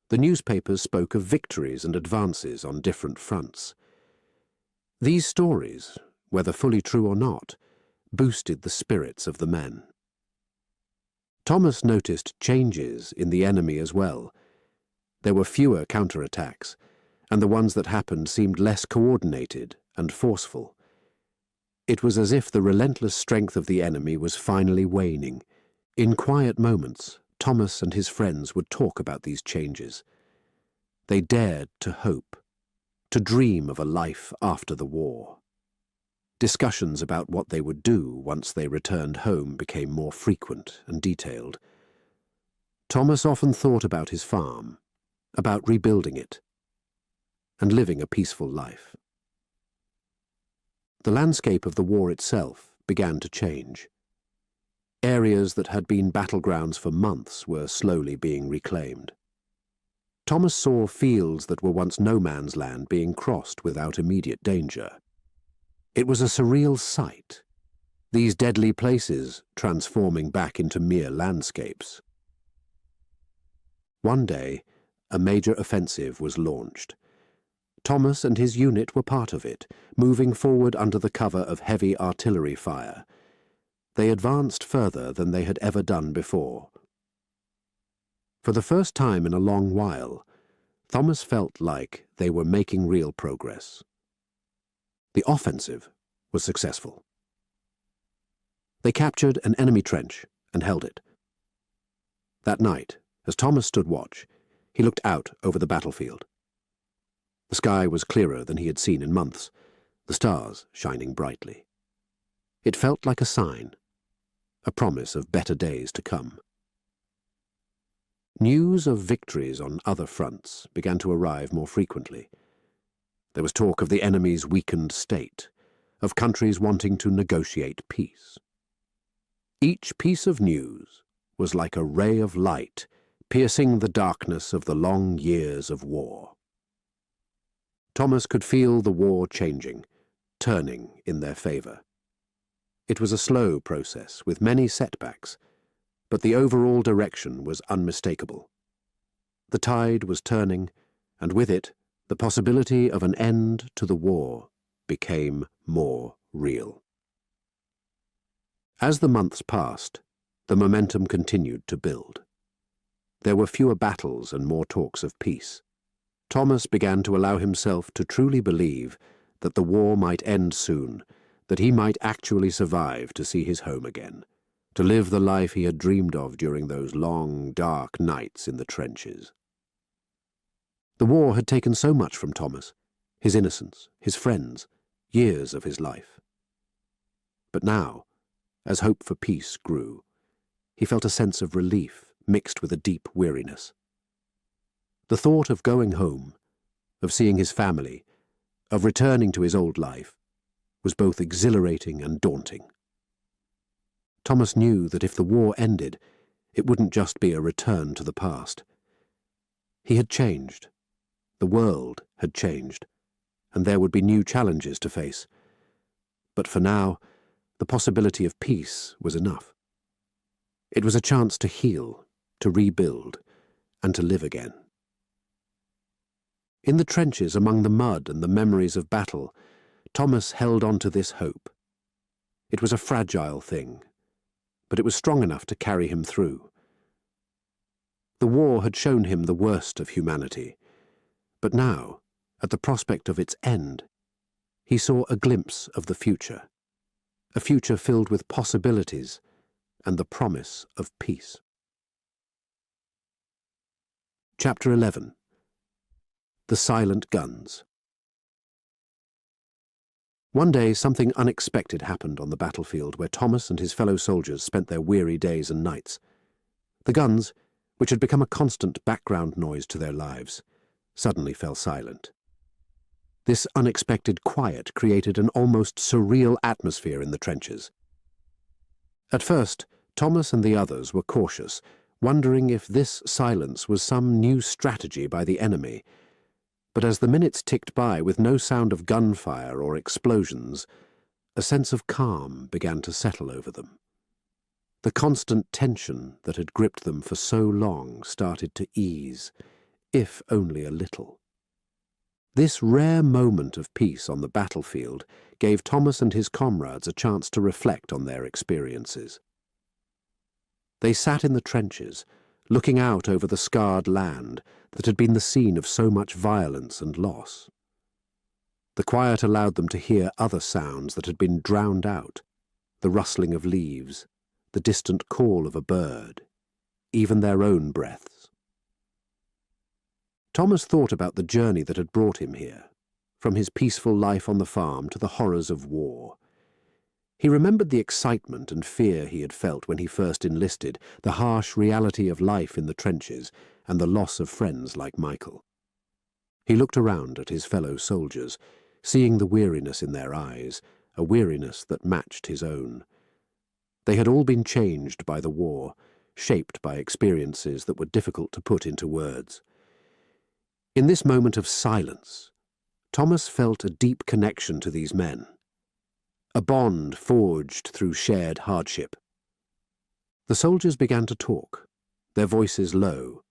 The newspapers spoke of victories and advances on different fronts. These stories, whether fully true or not, boosted the spirits of the men. Thomas noticed changes in the enemy as well. There were fewer counterattacks, and the ones that happened seemed less coordinated and forceful. It was as if the relentless strength of the enemy was finally waning. In quiet moments, Thomas and his friends would talk about these changes. They dared to hope, to dream of a life after the war. Discussions about what they would do once they returned home became more frequent and detailed. Thomas often thought about his farm, about rebuilding it, and living a peaceful life. The landscape of the war itself began to change. Areas that had been battlegrounds for months were slowly being reclaimed. Thomas saw fields that were once no man's land being crossed without immediate danger. It was a surreal sight, these deadly places transforming back into mere landscapes. One day, a major offensive was launched. Thomas and his unit were part of it, moving forward under the cover of heavy artillery fire. They advanced further than they had ever done before. For the first time in a long while, Thomas felt like they were making real progress. The offensive was successful. They captured an enemy trench and held it. That night, as Thomas stood watch, he looked out over the battlefield. The sky was clearer than he had seen in months, the stars shining brightly. It felt like a sign, a promise of better days to come. News of victories on other fronts began to arrive more frequently. There was talk of the enemy's weakened state, of countries wanting to negotiate peace. Each piece of news was like a ray of light piercing the darkness of the long years of war. Thomas could feel the war changing, turning in their favor. It was a slow process with many setbacks, but the overall direction was unmistakable. The tide was turning, and with it, the possibility of an end to the war became more real. As the months passed, the momentum continued to build. There were fewer battles and more talks of peace. Thomas began to allow himself to truly believe that the war might end soon, that he might actually survive to see his home again, to live the life he had dreamed of during those long, dark nights in the trenches. The war had taken so much from Thomas, his innocence, his friends, years of his life. But now, as hope for peace grew, he felt a sense of relief mixed with a deep weariness. The thought of going home, of seeing his family, of returning to his old life, was both exhilarating and daunting. Thomas knew that if the war ended, it wouldn't just be a return to the past. He had changed. The world had changed, and there would be new challenges to face. But for now, the possibility of peace was enough. It was a chance to heal, to rebuild, and to live again. In the trenches among the mud and the memories of battle, Thomas held on to this hope. It was a fragile thing, but it was strong enough to carry him through. The war had shown him the worst of humanity, but now, at the prospect of its end, he saw a glimpse of the future, a future filled with possibilities and the promise of peace. Chapter 11. The Silent Guns. One day something unexpected happened on the battlefield where Thomas and his fellow soldiers spent their weary days and nights. The guns, which had become a constant background noise to their lives, suddenly fell silent. This unexpected quiet created an almost surreal atmosphere in the trenches. At first, Thomas and the others were cautious, wondering if this silence was some new strategy by the enemy. But as the minutes ticked by with no sound of gunfire or explosions, a sense of calm began to settle over them. The constant tension that had gripped them for so long started to ease, if only a little. This rare moment of peace on the battlefield gave Thomas and his comrades a chance to reflect on their experiences. They sat in the trenches, looking out over the scarred land that had been the scene of so much violence and loss. The quiet allowed them to hear other sounds that had been drowned out, the rustling of leaves, the distant call of a bird, even their own breaths. Thomas thought about the journey that had brought him here, from his peaceful life on the farm to the horrors of war. He remembered the excitement and fear he had felt when he first enlisted, the harsh reality of life in the trenches, and the loss of friends like Michael. He looked around at his fellow soldiers, seeing the weariness in their eyes, a weariness that matched his own. They had all been changed by the war, shaped by experiences that were difficult to put into words. In this moment of silence, Thomas felt a deep connection to these men, a bond forged through shared hardship. The soldiers began to talk, their voices low.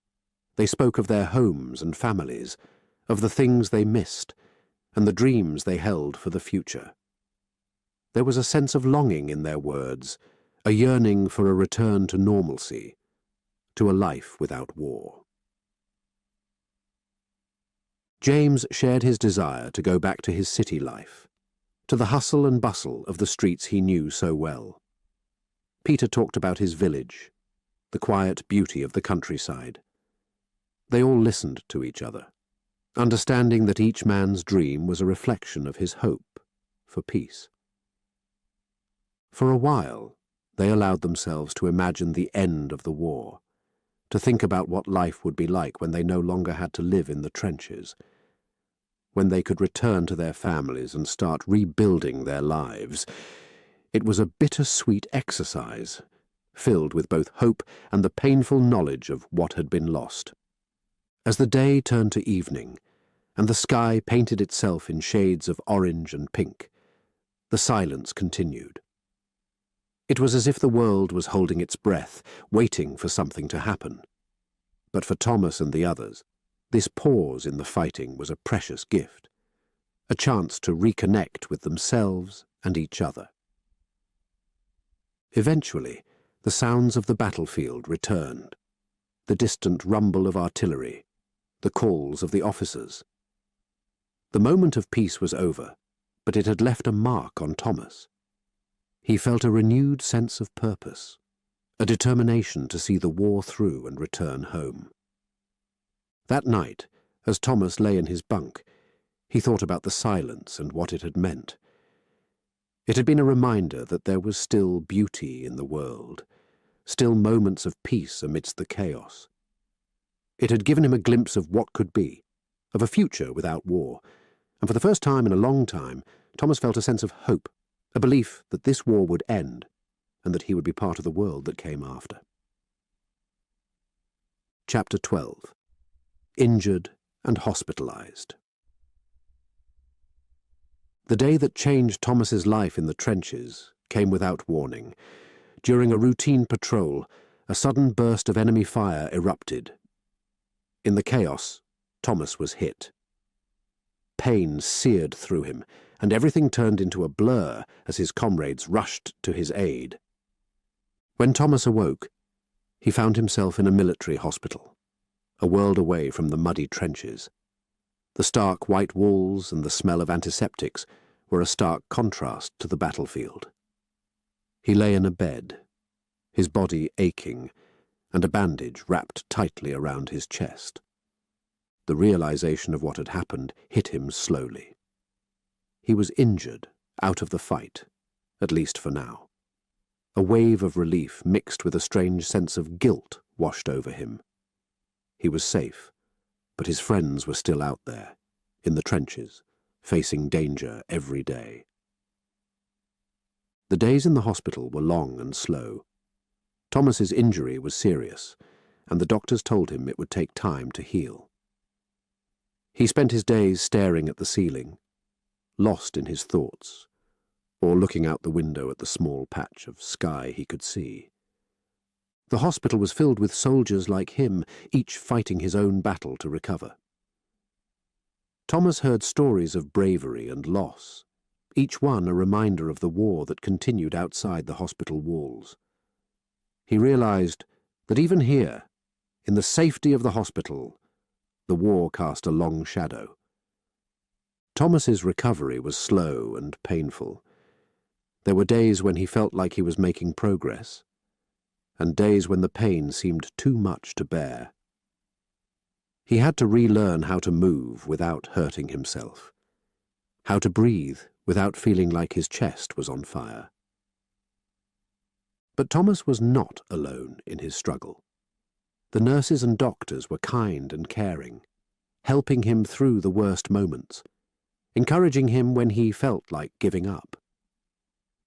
They spoke of their homes and families, of the things they missed, and the dreams they held for the future. There was a sense of longing in their words, a yearning for a return to normalcy, to a life without war. James shared his desire to go back to his city life, to the hustle and bustle of the streets he knew so well. Peter talked about his village, the quiet beauty of the countryside. They all listened to each other, understanding that each man's dream was a reflection of his hope for peace. For a while, they allowed themselves to imagine the end of the war, to think about what life would be like when they no longer had to live in the trenches, when they could return to their families and start rebuilding their lives. It was a bittersweet exercise, filled with both hope and the painful knowledge of what had been lost. As the day turned to evening, and the sky painted itself in shades of orange and pink, the silence continued. It was as if the world was holding its breath, waiting for something to happen. But for Thomas and the others, this pause in the fighting was a precious gift, a chance to reconnect with themselves and each other. Eventually, the sounds of the battlefield returned, the distant rumble of artillery, the calls of the officers. The moment of peace was over, but it had left a mark on Thomas. He felt a renewed sense of purpose, a determination to see the war through and return home. That night, as Thomas lay in his bunk, he thought about the silence and what it had meant. It had been a reminder that there was still beauty in the world, still moments of peace amidst the chaos. It had given him a glimpse of what could be, of a future without war, and for the first time in a long time, Thomas felt a sense of hope, a belief that this war would end, and that he would be part of the world that came after. Chapter 12. Injured and Hospitalized. The day that changed Thomas's life in the trenches came without warning. During a routine patrol, a sudden burst of enemy fire erupted. In the chaos, Thomas was hit. Pain seared through him, and everything turned into a blur as his comrades rushed to his aid. When Thomas awoke, he found himself in a military hospital, a world away from the muddy trenches. The stark white walls and the smell of antiseptics were a stark contrast to the battlefield. He lay in a bed, his body aching, and a bandage wrapped tightly around his chest. The realization of what had happened hit him slowly. He was injured, out of the fight, at least for now. A wave of relief mixed with a strange sense of guilt washed over him. He was safe, but his friends were still out there, in the trenches, facing danger every day. The days in the hospital were long and slow. Thomas's injury was serious, and the doctors told him it would take time to heal. He spent his days staring at the ceiling, lost in his thoughts, or looking out the window at the small patch of sky he could see. The hospital was filled with soldiers like him, each fighting his own battle to recover. Thomas heard stories of bravery and loss, each one a reminder of the war that continued outside the hospital walls. He realized that even here, in the safety of the hospital, the war cast a long shadow. Thomas's recovery was slow and painful. There were days when he felt like he was making progress, and days when the pain seemed too much to bear. He had to relearn how to move without hurting himself, how to breathe without feeling like his chest was on fire. But Thomas was not alone in his struggle. The nurses and doctors were kind and caring, helping him through the worst moments, encouraging him when he felt like giving up.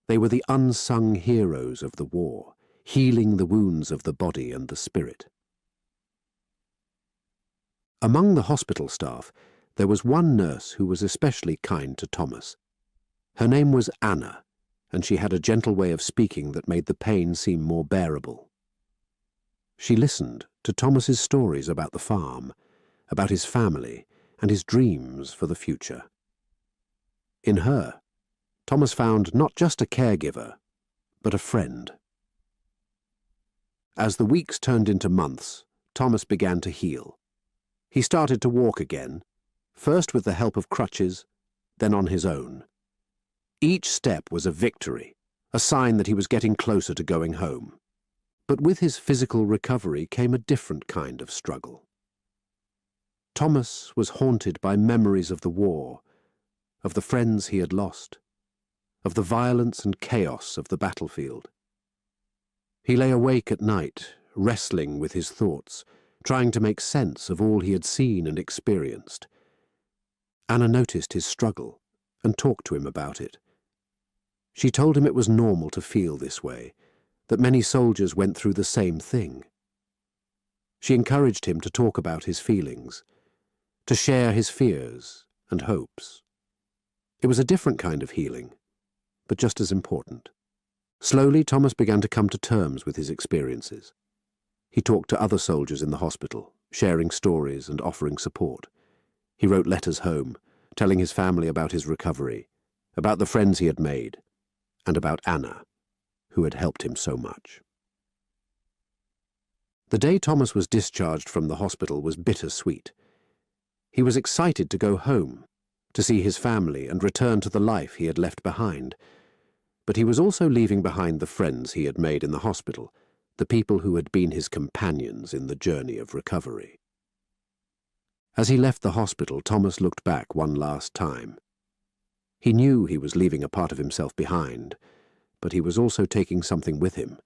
They were the unsung heroes of the war, healing the wounds of the body and the spirit. Among the hospital staff, there was one nurse who was especially kind to Thomas. Her name was Anna, and she had a gentle way of speaking that made the pain seem more bearable. She listened to Thomas's stories about the farm, about his family, and his dreams for the future. In her, Thomas found not just a caregiver, but a friend. As the weeks turned into months, Thomas began to heal. He started to walk again, first with the help of crutches, then on his own. Each step was a victory, a sign that he was getting closer to going home. But with his physical recovery came a different kind of struggle. Thomas was haunted by memories of the war, of the friends he had lost, of the violence and chaos of the battlefield. He lay awake at night, wrestling with his thoughts, trying to make sense of all he had seen and experienced. Anna noticed his struggle and talked to him about it. She told him it was normal to feel this way, that many soldiers went through the same thing. She encouraged him to talk about his feelings, to share his fears and hopes. It was a different kind of healing, but just as important. Slowly, Thomas began to come to terms with his experiences. He talked to other soldiers in the hospital, sharing stories and offering support. He wrote letters home, telling his family about his recovery, about the friends he had made, and about Anna, who had helped him so much. The day Thomas was discharged from the hospital was bittersweet. He was excited to go home, to see his family and return to the life he had left behind. But he was also leaving behind the friends he had made in the hospital, the people who had been his companions in the journey of recovery. As he left the hospital, Thomas looked back one last time. He knew he was leaving a part of himself behind, but he was also taking something with him.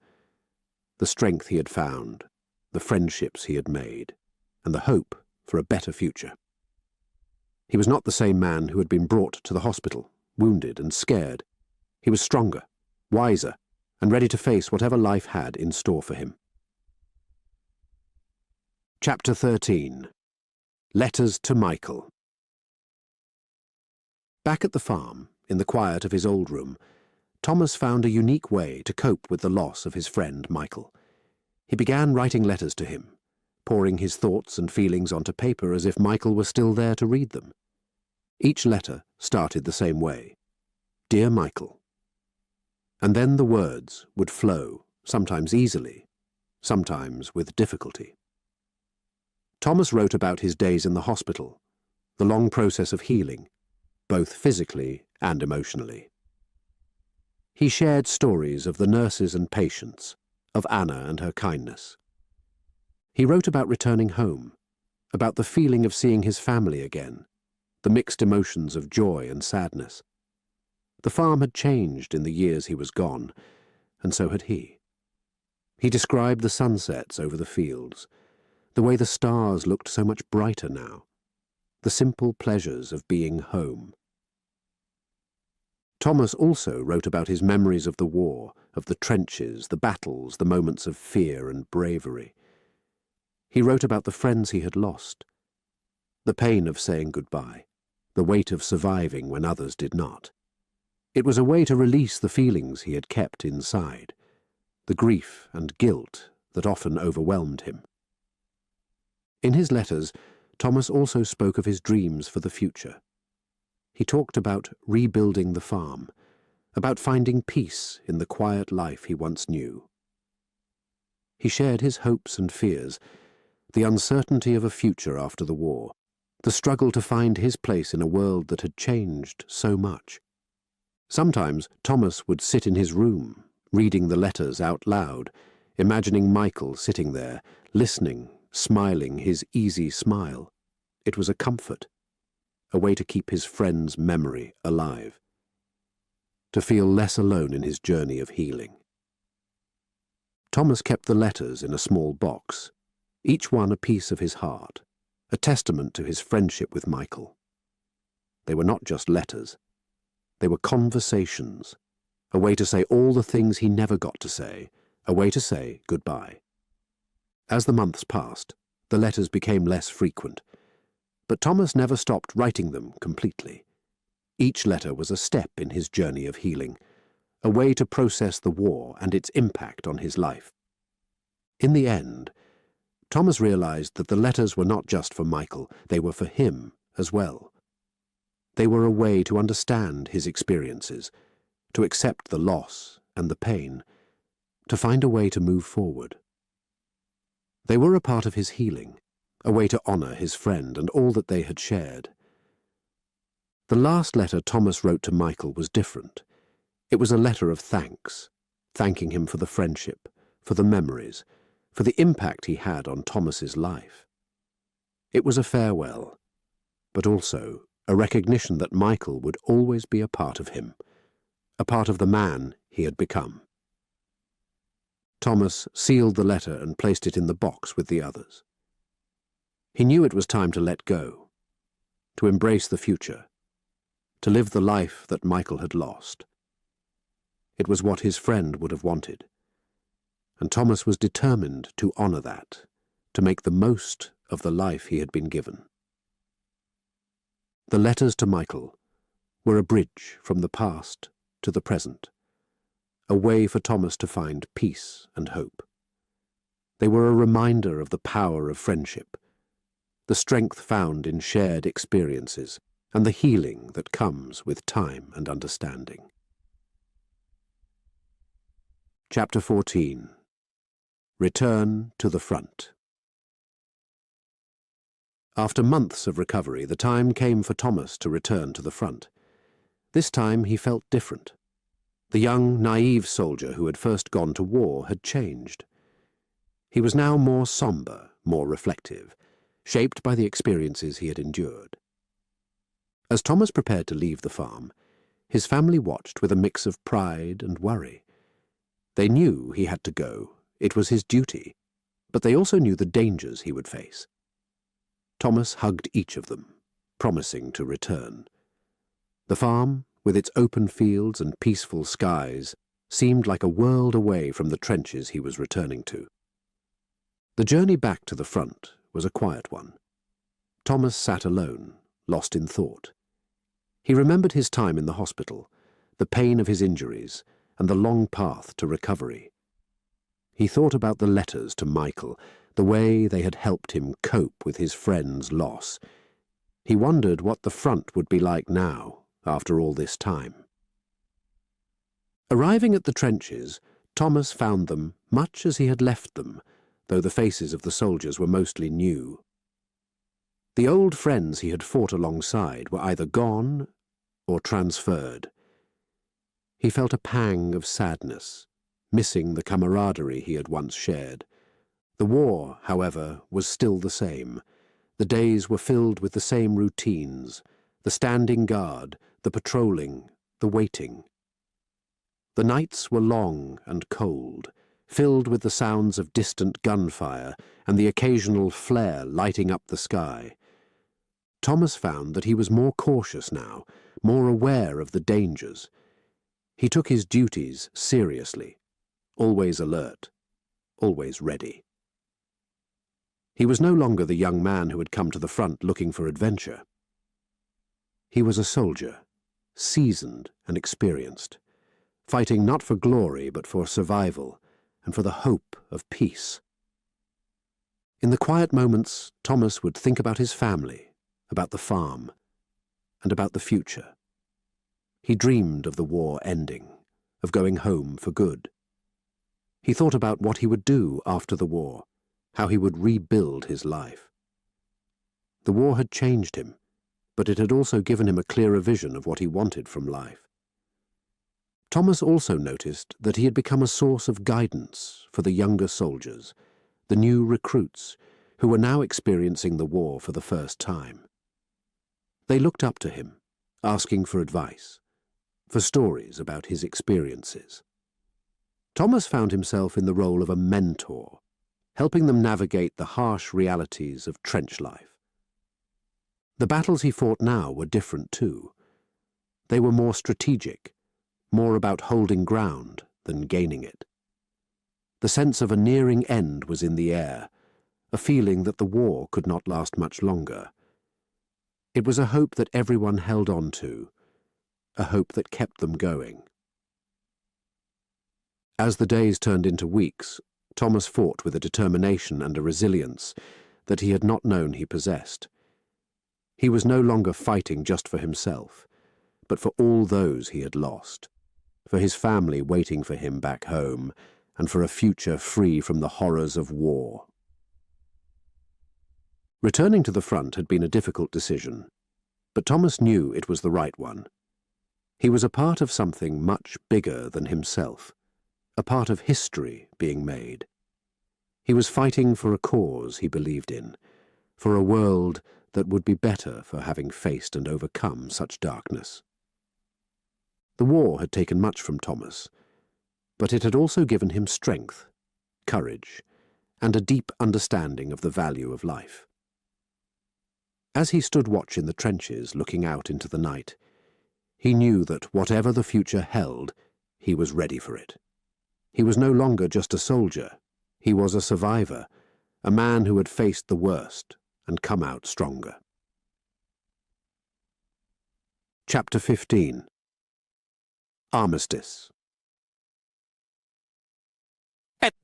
The strength he had found, the friendships he had made, and the hope for a better future. He was not the same man who had been brought to the hospital, wounded and scared. He was stronger, wiser, and ready to face whatever life had in store for him. Chapter 13. Letters to Michael. Back at the farm, in the quiet of his old room, Thomas found a unique way to cope with the loss of his friend Michael. He began writing letters to him, pouring his thoughts and feelings onto paper as if Michael were still there to read them. Each letter started the same way. Dear Michael. And then the words would flow, sometimes easily, sometimes with difficulty. Thomas wrote about his days in the hospital, the long process of healing, both physically and emotionally. He shared stories of the nurses and patients, of Anna and her kindness. He wrote about returning home, about the feeling of seeing his family again, the mixed emotions of joy and sadness. The farm had changed in the years he was gone, and so had he. He described the sunsets over the fields, the way the stars looked so much brighter now, the simple pleasures of being home. Thomas also wrote about his memories of the war, of the trenches, the battles, the moments of fear and bravery. He wrote about the friends he had lost, the pain of saying goodbye, the weight of surviving when others did not. It was a way to release the feelings he had kept inside, the grief and guilt that often overwhelmed him. In his letters, Thomas also spoke of his dreams for the future. He talked about rebuilding the farm, about finding peace in the quiet life he once knew. He shared his hopes and fears, the uncertainty of a future after the war, the struggle to find his place in a world that had changed so much. Sometimes Thomas would sit in his room, reading the letters out loud, imagining Michael sitting there, listening, smiling his easy smile. It was a comfort, a way to keep his friend's memory alive, to feel less alone in his journey of healing. Thomas kept the letters in a small box, each one a piece of his heart, a testament to his friendship with Michael. They were not just letters. They were conversations, a way to say all the things he never got to say, a way to say goodbye. As the months passed, the letters became less frequent, but Thomas never stopped writing them completely. Each letter was a step in his journey of healing, a way to process the war and its impact on his life. In the end, Thomas realized that the letters were not just for Michael, they were for him as well. They were a way to understand his experiences, to accept the loss and the pain, to find a way to move forward. They were a part of his healing, a way to honor his friend and all that they had shared. The last letter Thomas wrote to Michael was different. It was a letter of thanks, thanking him for the friendship, for the memories, for the impact he had on Thomas's life. It was a farewell, but also a recognition that Michael would always be a part of him, a part of the man he had become. Thomas sealed the letter and placed it in the box with the others. He knew it was time to let go, to embrace the future, to live the life that Michael had lost. It was what his friend would have wanted, and Thomas was determined to honor that, to make the most of the life he had been given. The letters to Michael were a bridge from the past to the present, a way for Thomas to find peace and hope. They were a reminder of the power of friendship, the strength found in shared experiences, and the healing that comes with time and understanding. Chapter 14. Return to the Front. After months of recovery, the time came for Thomas to return to the front. This time he felt different. The young, naive soldier who had first gone to war had changed. He was now more somber, more reflective, shaped by the experiences he had endured. As Thomas prepared to leave the farm, his family watched with a mix of pride and worry. They knew he had to go, it was his duty, but they also knew the dangers he would face. Thomas hugged each of them, promising to return. The farm, with its open fields and peaceful skies, seemed like a world away from the trenches he was returning to. The journey back to the front was a quiet one. Thomas sat alone, lost in thought. He remembered his time in the hospital, the pain of his injuries, and the long path to recovery. He thought about the letters to Michael, the way they had helped him cope with his friend's loss. He wondered what the front would be like now, after all this time. Arriving at the trenches, Thomas found them much as he had left them, though the faces of the soldiers were mostly new. The old friends he had fought alongside were either gone or transferred. He felt a pang of sadness, missing the camaraderie he had once shared. The war, however, was still the same. The days were filled with the same routines, the standing guard, the patrolling, the waiting. The nights were long and cold, filled with the sounds of distant gunfire and the occasional flare lighting up the sky. Thomas found that he was more cautious now, more aware of the dangers. He took his duties seriously, always alert, always ready. He was no longer the young man who had come to the front looking for adventure. He was a soldier, seasoned and experienced, fighting not for glory but for survival and for the hope of peace. In the quiet moments, Thomas would think about his family, about the farm, and about the future. He dreamed of the war ending, of going home for good. He thought about what he would do after the war, how he would rebuild his life. The war had changed him, but it had also given him a clearer vision of what he wanted from life. Thomas also noticed that he had become a source of guidance for the younger soldiers, the new recruits, who were now experiencing the war for the first time. They looked up to him, asking for advice, for stories about his experiences. Thomas found himself in the role of a mentor, helping them navigate the harsh realities of trench life. The battles he fought now were different too. They were more strategic, more about holding ground than gaining it. The sense of a nearing end was in the air, a feeling that the war could not last much longer. It was a hope that everyone held on to, a hope that kept them going. As the days turned into weeks, Thomas fought with a determination and a resilience that he had not known he possessed. He was no longer fighting just for himself, but for all those he had lost, for his family waiting for him back home, and for a future free from the horrors of war. Returning to the front had been a difficult decision, but Thomas knew it was the right one. He was a part of something much bigger than himself, a part of history being made. He was fighting for a cause he believed in, for a world that would be better for having faced and overcome such darkness. The war had taken much from Thomas, but it had also given him strength, courage, and a deep understanding of the value of life. As he stood watch in the trenches looking out into the night, he knew that whatever the future held, he was ready for it. He was no longer just a soldier. He was a survivor, a man who had faced the worst and come out stronger. Chapter 15. Armistice.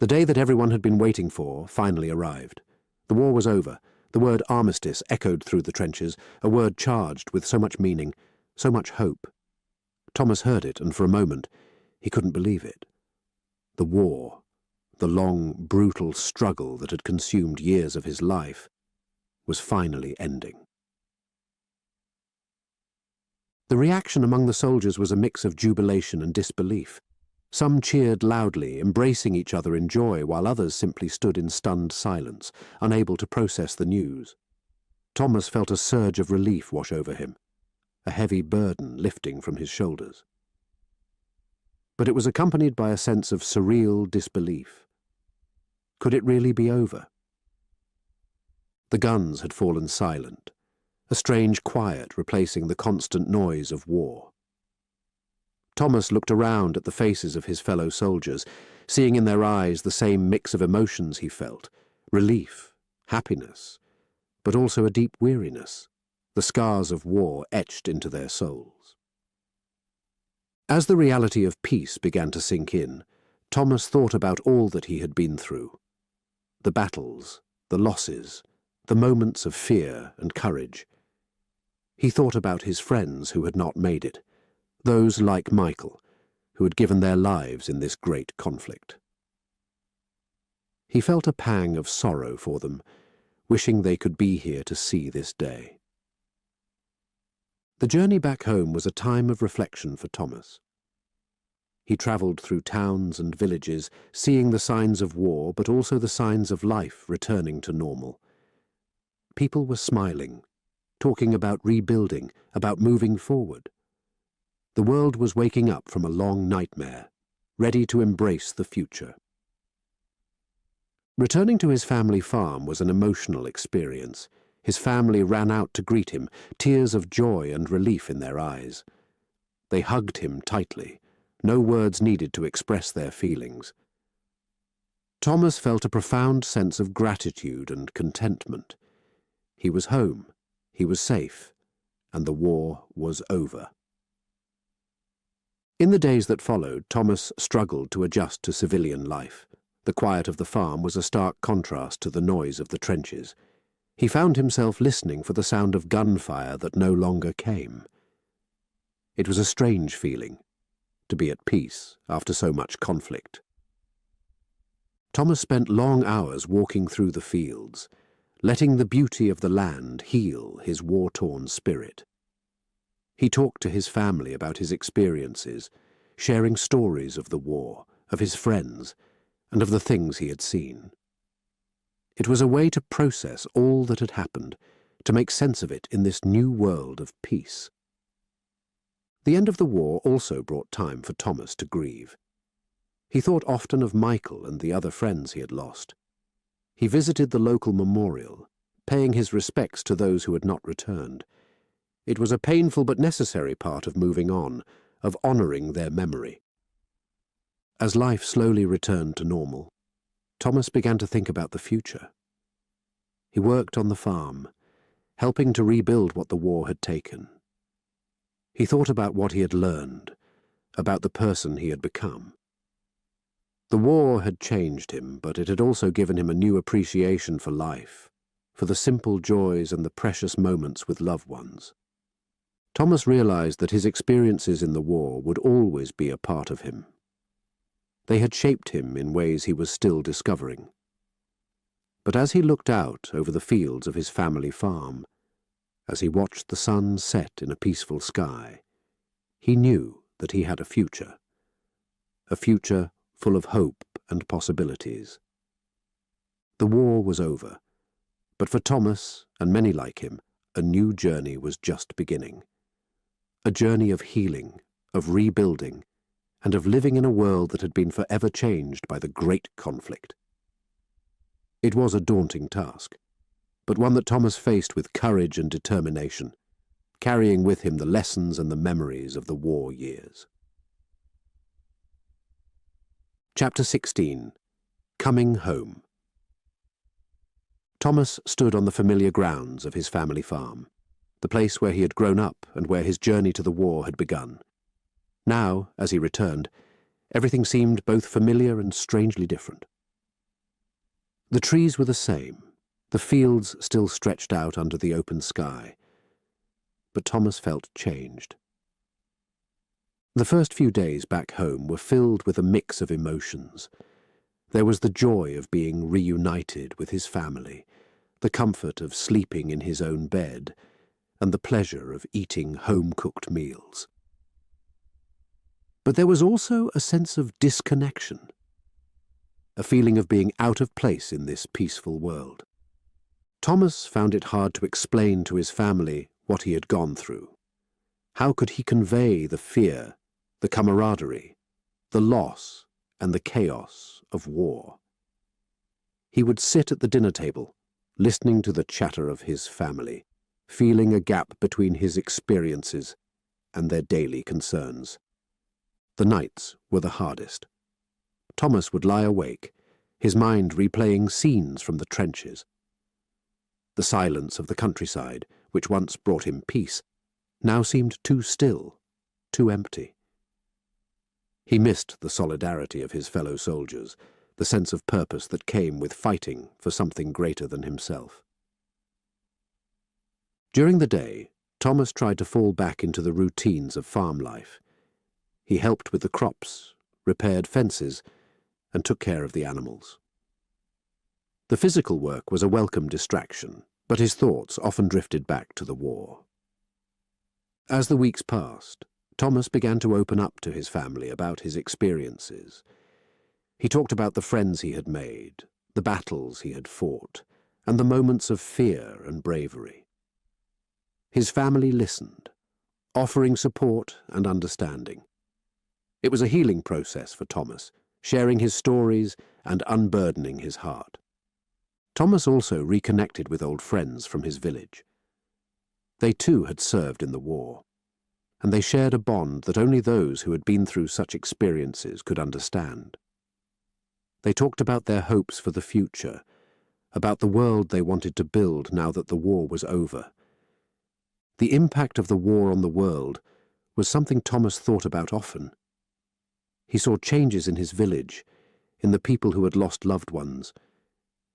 The day that everyone had been waiting for finally arrived. The war was over. The word armistice echoed through the trenches, a word charged with so much meaning, so much hope. Thomas heard it, and for a moment he couldn't believe it. The war, the long, brutal struggle that had consumed years of his life, was finally ending. The reaction among the soldiers was a mix of jubilation and disbelief. Some cheered loudly, embracing each other in joy, while others simply stood in stunned silence, unable to process the news. Thomas felt a surge of relief wash over him, a heavy burden lifting from his shoulders. But it was accompanied by a sense of surreal disbelief. Could it really be over? The guns had fallen silent, a strange quiet replacing the constant noise of war. Thomas looked around at the faces of his fellow soldiers, seeing in their eyes the same mix of emotions he felt: relief, happiness, but also a deep weariness, the scars of war etched into their souls. As the reality of peace began to sink in, Thomas thought about all that he had been through: the battles, the losses, the moments of fear and courage. He thought about his friends who had not made it, those like Michael, who had given their lives in this great conflict. He felt a pang of sorrow for them, wishing they could be here to see this day. The journey back home was a time of reflection for Thomas. He travelled through towns and villages, seeing the signs of war, but also the signs of life returning to normal. People were smiling, talking about rebuilding, about moving forward. The world was waking up from a long nightmare, ready to embrace the future. Returning to his family farm was an emotional experience. His family ran out to greet him, tears of joy and relief in their eyes. They hugged him tightly, no words needed to express their feelings. Thomas felt a profound sense of gratitude and contentment. He was home, he was safe, and the war was over. In the days that followed, Thomas struggled to adjust to civilian life. The quiet of the farm was a stark contrast to the noise of the trenches. He found himself listening for the sound of gunfire that no longer came. It was a strange feeling, to be at peace after so much conflict. Thomas spent long hours walking through the fields, letting the beauty of the land heal his war-torn spirit. He talked to his family about his experiences, sharing stories of the war, of his friends, and of the things he had seen. It was a way to process all that had happened, to make sense of it in this new world of peace. The end of the war also brought time for Thomas to grieve. He thought often of Michael and the other friends he had lost. He visited the local memorial, paying his respects to those who had not returned. It was a painful but necessary part of moving on, of honouring their memory. As life slowly returned to normal, Thomas began to think about the future. He worked on the farm, helping to rebuild what the war had taken. He thought about what he had learned, about the person he had become. The war had changed him, but it had also given him a new appreciation for life, for the simple joys and the precious moments with loved ones. Thomas realized that his experiences in the war would always be a part of him. They had shaped him in ways he was still discovering. But as he looked out over the fields of his family farm, as he watched the sun set in a peaceful sky, he knew that he had a future full of hope and possibilities. The war was over, but for Thomas, and many like him, a new journey was just beginning. A journey of healing, of rebuilding, and of living in a world that had been forever changed by the great conflict. It was a daunting task, but one that Thomas faced with courage and determination, carrying with him the lessons and the memories of the war years. Chapter 16. Coming Home. Thomas stood on the familiar grounds of his family farm, the place where he had grown up and where his journey to the war had begun. Now, as he returned, everything seemed both familiar and strangely different. The trees were the same, the fields still stretched out under the open sky, but Thomas felt changed. The first few days back home were filled with a mix of emotions. There was the joy of being reunited with his family, the comfort of sleeping in his own bed, and the pleasure of eating home-cooked meals. But there was also a sense of disconnection, a feeling of being out of place in this peaceful world. Thomas found it hard to explain to his family what he had gone through. How could he convey the fear, the camaraderie, the loss, and the chaos of war? He would sit at the dinner table, listening to the chatter of his family, feeling a gap between his experiences and their daily concerns. The nights were the hardest. Thomas would lie awake, his mind replaying scenes from the trenches. The silence of the countryside, which once brought him peace, now seemed too still, too empty. He missed the solidarity of his fellow soldiers, the sense of purpose that came with fighting for something greater than himself. During the day, Thomas tried to fall back into the routines of farm life. He helped with the crops, repaired fences, and took care of the animals. The physical work was a welcome distraction, but his thoughts often drifted back to the war. As the weeks passed, Thomas began to open up to his family about his experiences. He talked about the friends he had made, the battles he had fought, and the moments of fear and bravery. His family listened, offering support and understanding. It was a healing process for Thomas, sharing his stories and unburdening his heart. Thomas also reconnected with old friends from his village. They too had served in the war, and they shared a bond that only those who had been through such experiences could understand. They talked about their hopes for the future, about the world they wanted to build now that the war was over. The impact of the war on the world was something Thomas thought about often. He saw changes in his village, in the people who had lost loved ones,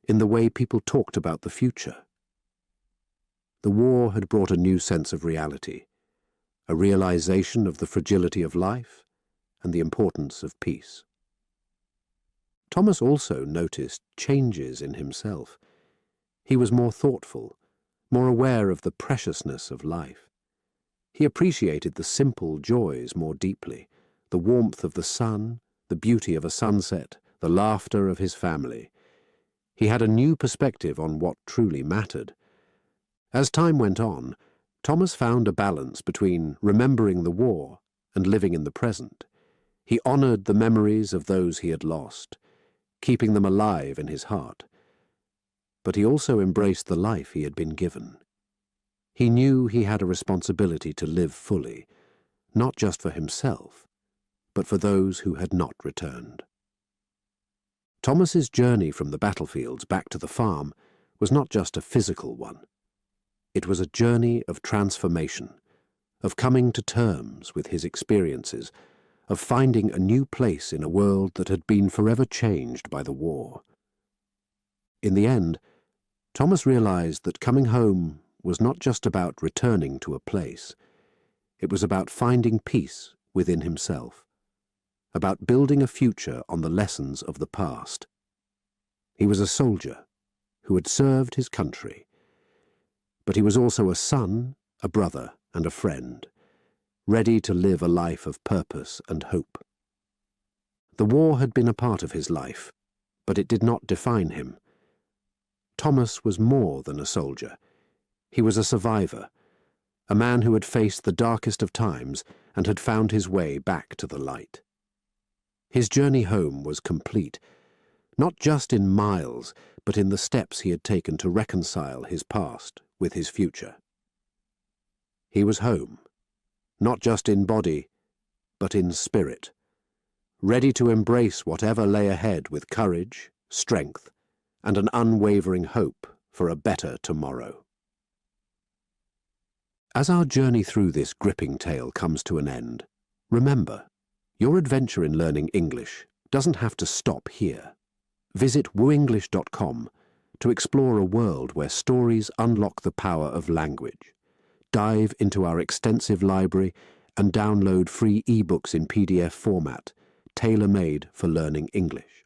in the way people talked about the future. The war had brought a new sense of reality, a realization of the fragility of life and the importance of peace. Thomas also noticed changes in himself. He was more thoughtful, more aware of the preciousness of life. He appreciated the simple joys more deeply, the warmth of the sun, the beauty of a sunset, the laughter of his family. He had a new perspective on what truly mattered. As time went on, Thomas found a balance between remembering the war and living in the present. He honored the memories of those he had lost, keeping them alive in his heart. But he also embraced the life he had been given. He knew he had a responsibility to live fully, not just for himself, but for those who had not returned. Thomas's journey from the battlefields back to the farm was not just a physical one. It was a journey of transformation, of coming to terms with his experiences, of finding a new place in a world that had been forever changed by the war. In the end, Thomas realized that coming home was not just about returning to a place. It was about finding peace within himself, about building a future on the lessons of the past. He was a soldier who had served his country, but he was also a son, a brother, and a friend, ready to live a life of purpose and hope. The war had been a part of his life, but it did not define him. Thomas was more than a soldier. He was a survivor, a man who had faced the darkest of times and had found his way back to the light. His journey home was complete, not just in miles, but in the steps he had taken to reconcile his past with his future. He was home, not just in body, but in spirit, ready to embrace whatever lay ahead with courage, strength, and an unwavering hope for a better tomorrow. As our journey through this gripping tale comes to an end, remember, your adventure in learning English doesn't have to stop here. Visit WooEnglish.com to explore a world where stories unlock the power of language. Dive into our extensive library and download free ebooks in PDF format, tailor-made for learning English.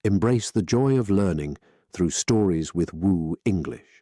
Embrace the joy of learning through stories with Woo English.